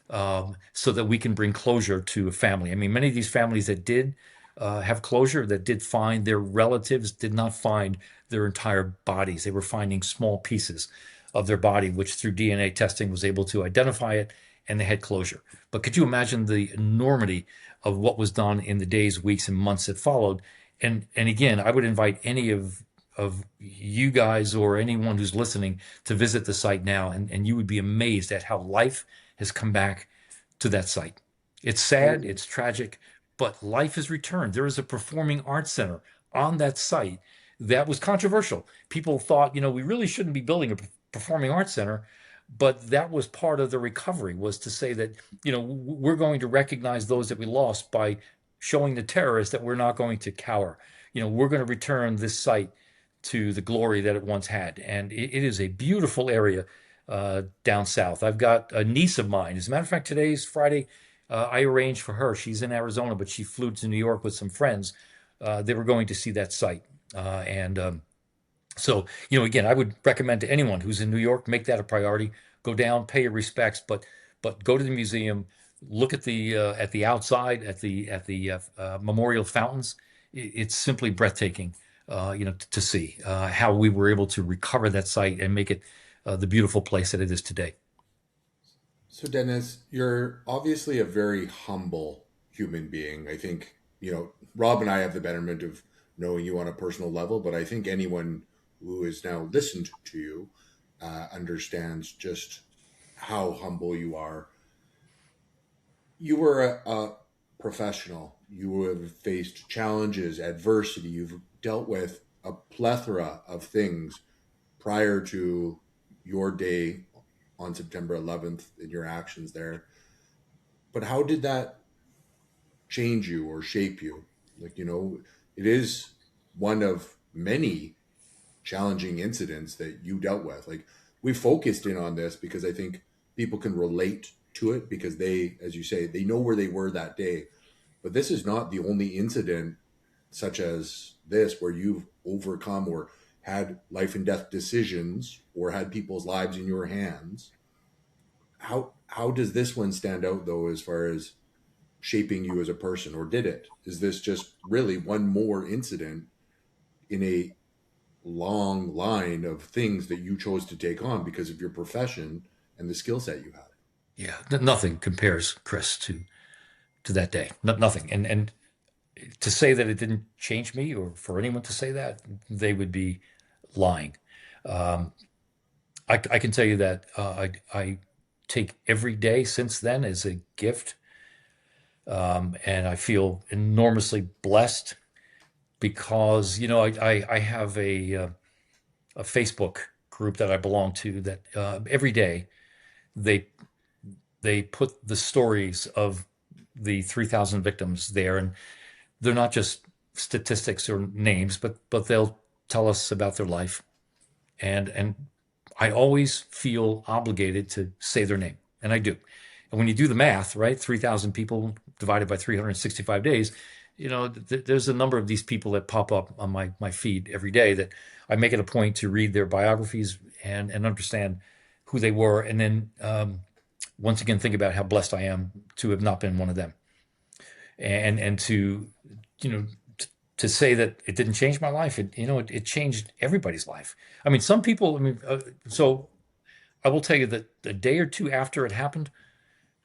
so that we can bring closure to a family. I mean, many of these families that did have closure, that did find their relatives, did not find their entire bodies. They were finding small pieces of their body, which through DNA testing was able to identify it, and they had closure. But could you imagine the enormity of what was done in the days, weeks, and months that followed? And again, I would invite any of you guys or anyone who's listening to visit the site now, and you would be amazed at how life has come back to that site. It's sad, it's tragic, but life has returned. There is a performing arts center on that site that was controversial. People thought, we really shouldn't be building a performing arts center, but that was part of the recovery, was to say that, we're going to recognize those that we lost by showing the terrorists that we're not going to cower. We're going to return this site to the glory that it once had. And it is a beautiful area down south. I've got a niece of mine. As a matter of fact, today's Friday. I arranged for her. She's in Arizona, but she flew to New York with some friends. They were going to see that site. So, again, I would recommend to anyone who's in New York, make that a priority. Go down, pay your respects, but go to the museum, look at the outside, at the memorial fountains. It's simply breathtaking, to see how we were able to recover that site and make it the beautiful place that it is today. So, Dennis, you're obviously a very humble human being. I think, Rob and I have the betterment of knowing you on a personal level, but I think anyone who has now listened to you understands just how humble you are. You were a professional. You have faced challenges, adversity. You've dealt with a plethora of things prior to your day on September 11th and your actions there. But how did that change you or shape you? It is one of many challenging incidents that you dealt with. We focused in on this because I think people can relate to it because they, as you say, they know where they were that day. But this is not the only incident such as this where you've overcome or had life and death decisions or had people's lives in your hands. How does this one stand out, though, as far as shaping you as a person, or did it? Is this just really one more incident in a long line of things that you chose to take on because of your profession and the skill set you had? Yeah, nothing compares, Chris, to that day. Nothing. And to say that it didn't change me, or for anyone to say that, they would be lying. I can tell you that I take every day since then as a gift, and I feel enormously blessed because I have a a Facebook group that I belong to that every day they put the stories of the 3,000 victims there, and they're not just statistics or names, but they'll tell us about their life, and I always feel obligated to say their name, and I do. And when you do the math, right, 3,000 people divided by 365 days, there's a number of these people that pop up on my feed every day that I make it a point to read their biographies and understand who they were, and then once again think about how blessed I am to have not been one of them, and to you know to say that it didn't change my life. It changed everybody's life. I mean, some people. I mean, so I will tell you that a day or two after it happened,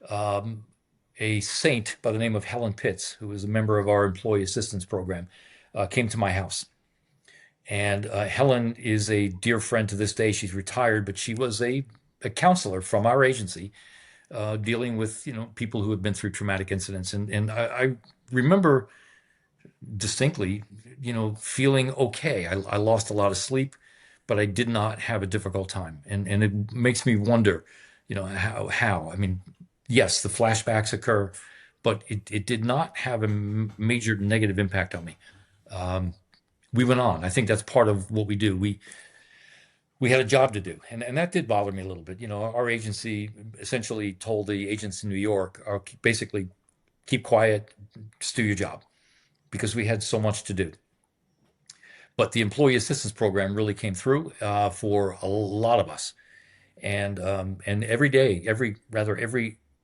um, a saint by the name of Helen Pitts, who was a member of our employee assistance program, came to my house. And Helen is a dear friend to this day. She's retired, but she was a counselor from our agency, dealing with people who have been through traumatic incidents. And I remember distinctly, feeling okay. I lost a lot of sleep, but I did not have a difficult time. And it makes me wonder, how. I mean, yes, the flashbacks occur, but it did not have a major negative impact on me. We went on. I think that's part of what we do. We had a job to do, and that did bother me a little bit. Our agency essentially told the agents in New York, basically, keep quiet, just do your job, because we had so much to do. But the employee assistance program really came through for a lot of us, and every day, every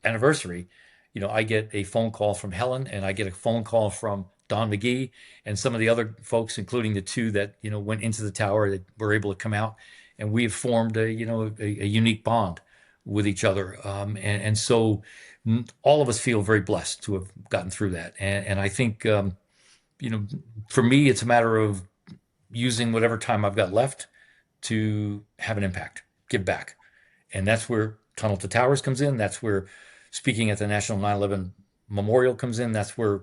anniversary, I get a phone call from Helen, and I get a phone call from Don McGee, and some of the other folks, including the two that went into the tower that were able to come out, and we have formed a unique bond with each other, and so all of us feel very blessed to have gotten through that, and I think for me it's a matter of using whatever time I've got left to have an impact, give back. And that's where Tunnel to Towers comes in. That's where speaking at the National 9/11 Memorial comes in. That's where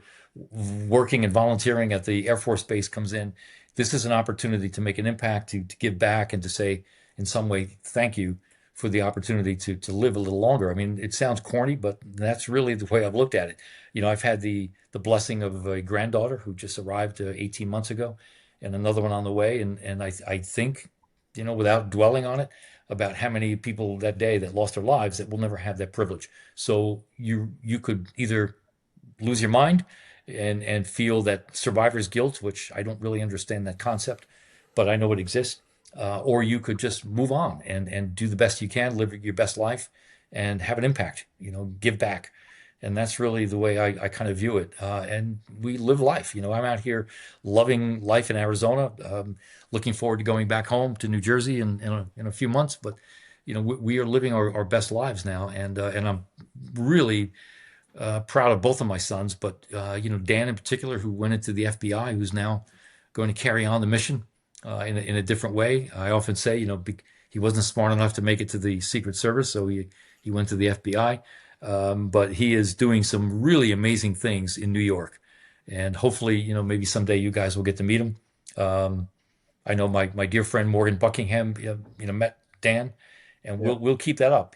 working and volunteering at the Air Force Base comes in. This is an opportunity to make an impact, to give back, and to say, in some way, thank you for the opportunity to live a little longer. I mean, it sounds corny, but that's really the way I've looked at it. I've had the blessing of a granddaughter who just arrived 18 months ago, and another one on the way. And I think, without dwelling on it, about how many people that day that lost their lives that will never have that privilege. So you could either lose your mind and feel that survivor's guilt, which I don't really understand that concept, but I know it exists, or you could just move on and do the best you can, live your best life, and have an impact. Give back. And that's really the way I kind of view it. And we live life. I'm out here loving life in Arizona, looking forward to going back home to New Jersey in a few months. But, we are living our best lives now. And I'm really proud of both of my sons. But, Dan in particular, who went into the FBI, who's now going to carry on the mission in a different way. I often say, he wasn't smart enough to make it to the Secret Service, so he went to the FBI. But he is doing some really amazing things in New York, and hopefully, maybe someday you guys will get to meet him. I know my dear friend Morgan Buckingham, met Dan, and we'll keep that up.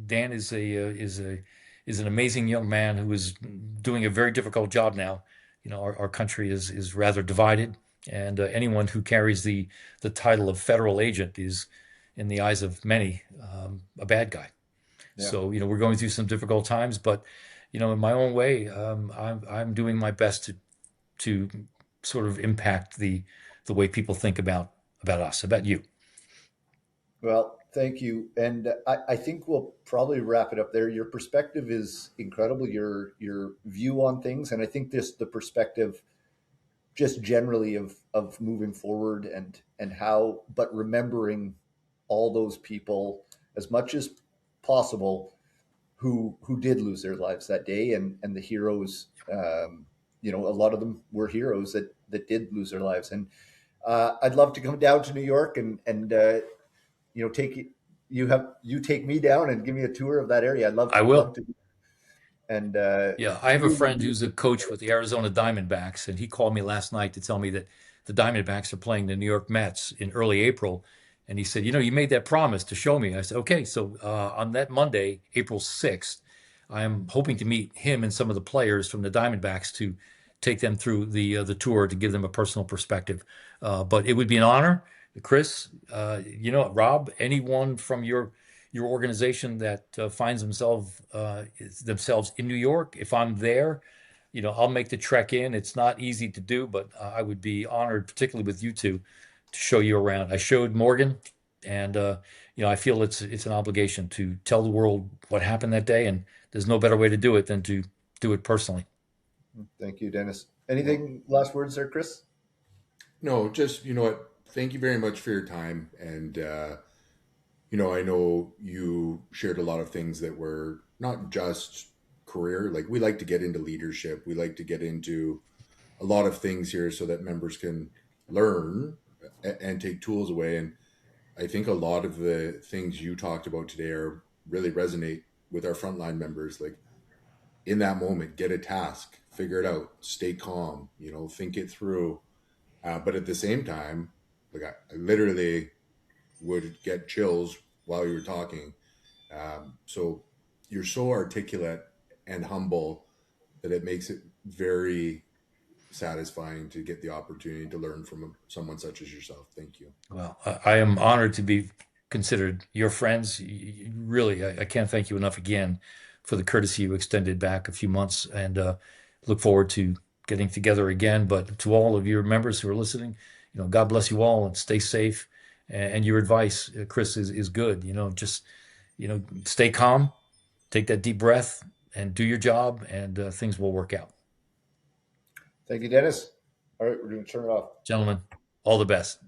Dan is an amazing young man who is doing a very difficult job now. Our country is rather divided, and anyone who carries the title of federal agent is, in the eyes of many, a bad guy. Yeah. So, we're going through some difficult times, but, in my own way, I'm doing my best to sort of impact the way people think about us, about you. Well, thank you. And I think we'll probably wrap it up there. Your perspective is incredible, your view on things. And I think the perspective just generally of moving forward and how, but remembering all those people as much as possible who did lose their lives that day, and the heroes, a lot of them were heroes that did lose their lives. And I'd love to come down to New York and take me down and give me a tour of that area. I will. Love to. And I have a friend who's a coach with the Arizona Diamondbacks, and he called me last night to tell me that the Diamondbacks are playing the New York Mets in early April. And he said, you made that promise to show me. I said, okay. So on that Monday, April 6th, I'm hoping to meet him and some of the players from the Diamondbacks to take them through the tour to give them a personal perspective. But it would be an honor, Chris. Rob, anyone from your organization that finds themselves in New York, if I'm there, I'll make the trek in. It's not easy to do, but I would be honored, particularly with you two, to show you around. I showed Morgan, and I feel it's an obligation to tell the world what happened that day, and there's no better way to do it than to do it personally. Thank you, Dennis. Anything last words there, Chris? No, just, you know what? Thank you very much for your time. And, I know you shared a lot of things that were not just career. Like, we like to get into leadership. We like to get into a lot of things here so that members can learn and take tools away. And I think a lot of the things you talked about today really resonate with our frontline members. Like, in that moment, get a task, figure it out, stay calm, think it through. But at the same time, like, I literally would get chills while you were talking. So you're so articulate and humble that it makes it very satisfying to get the opportunity to learn from someone such as yourself. Thank you. Well, I am honored to be considered your friends. Really, I can't thank you enough again for the courtesy you extended back a few months, and look forward to getting together again. But to all of your members who are listening, God bless you all and stay safe. And your advice, Chris, is good. Just stay calm, take that deep breath, and do your job, and things will work out. Thank you, Dennis. All right, we're going to turn it off. Gentlemen, all the best.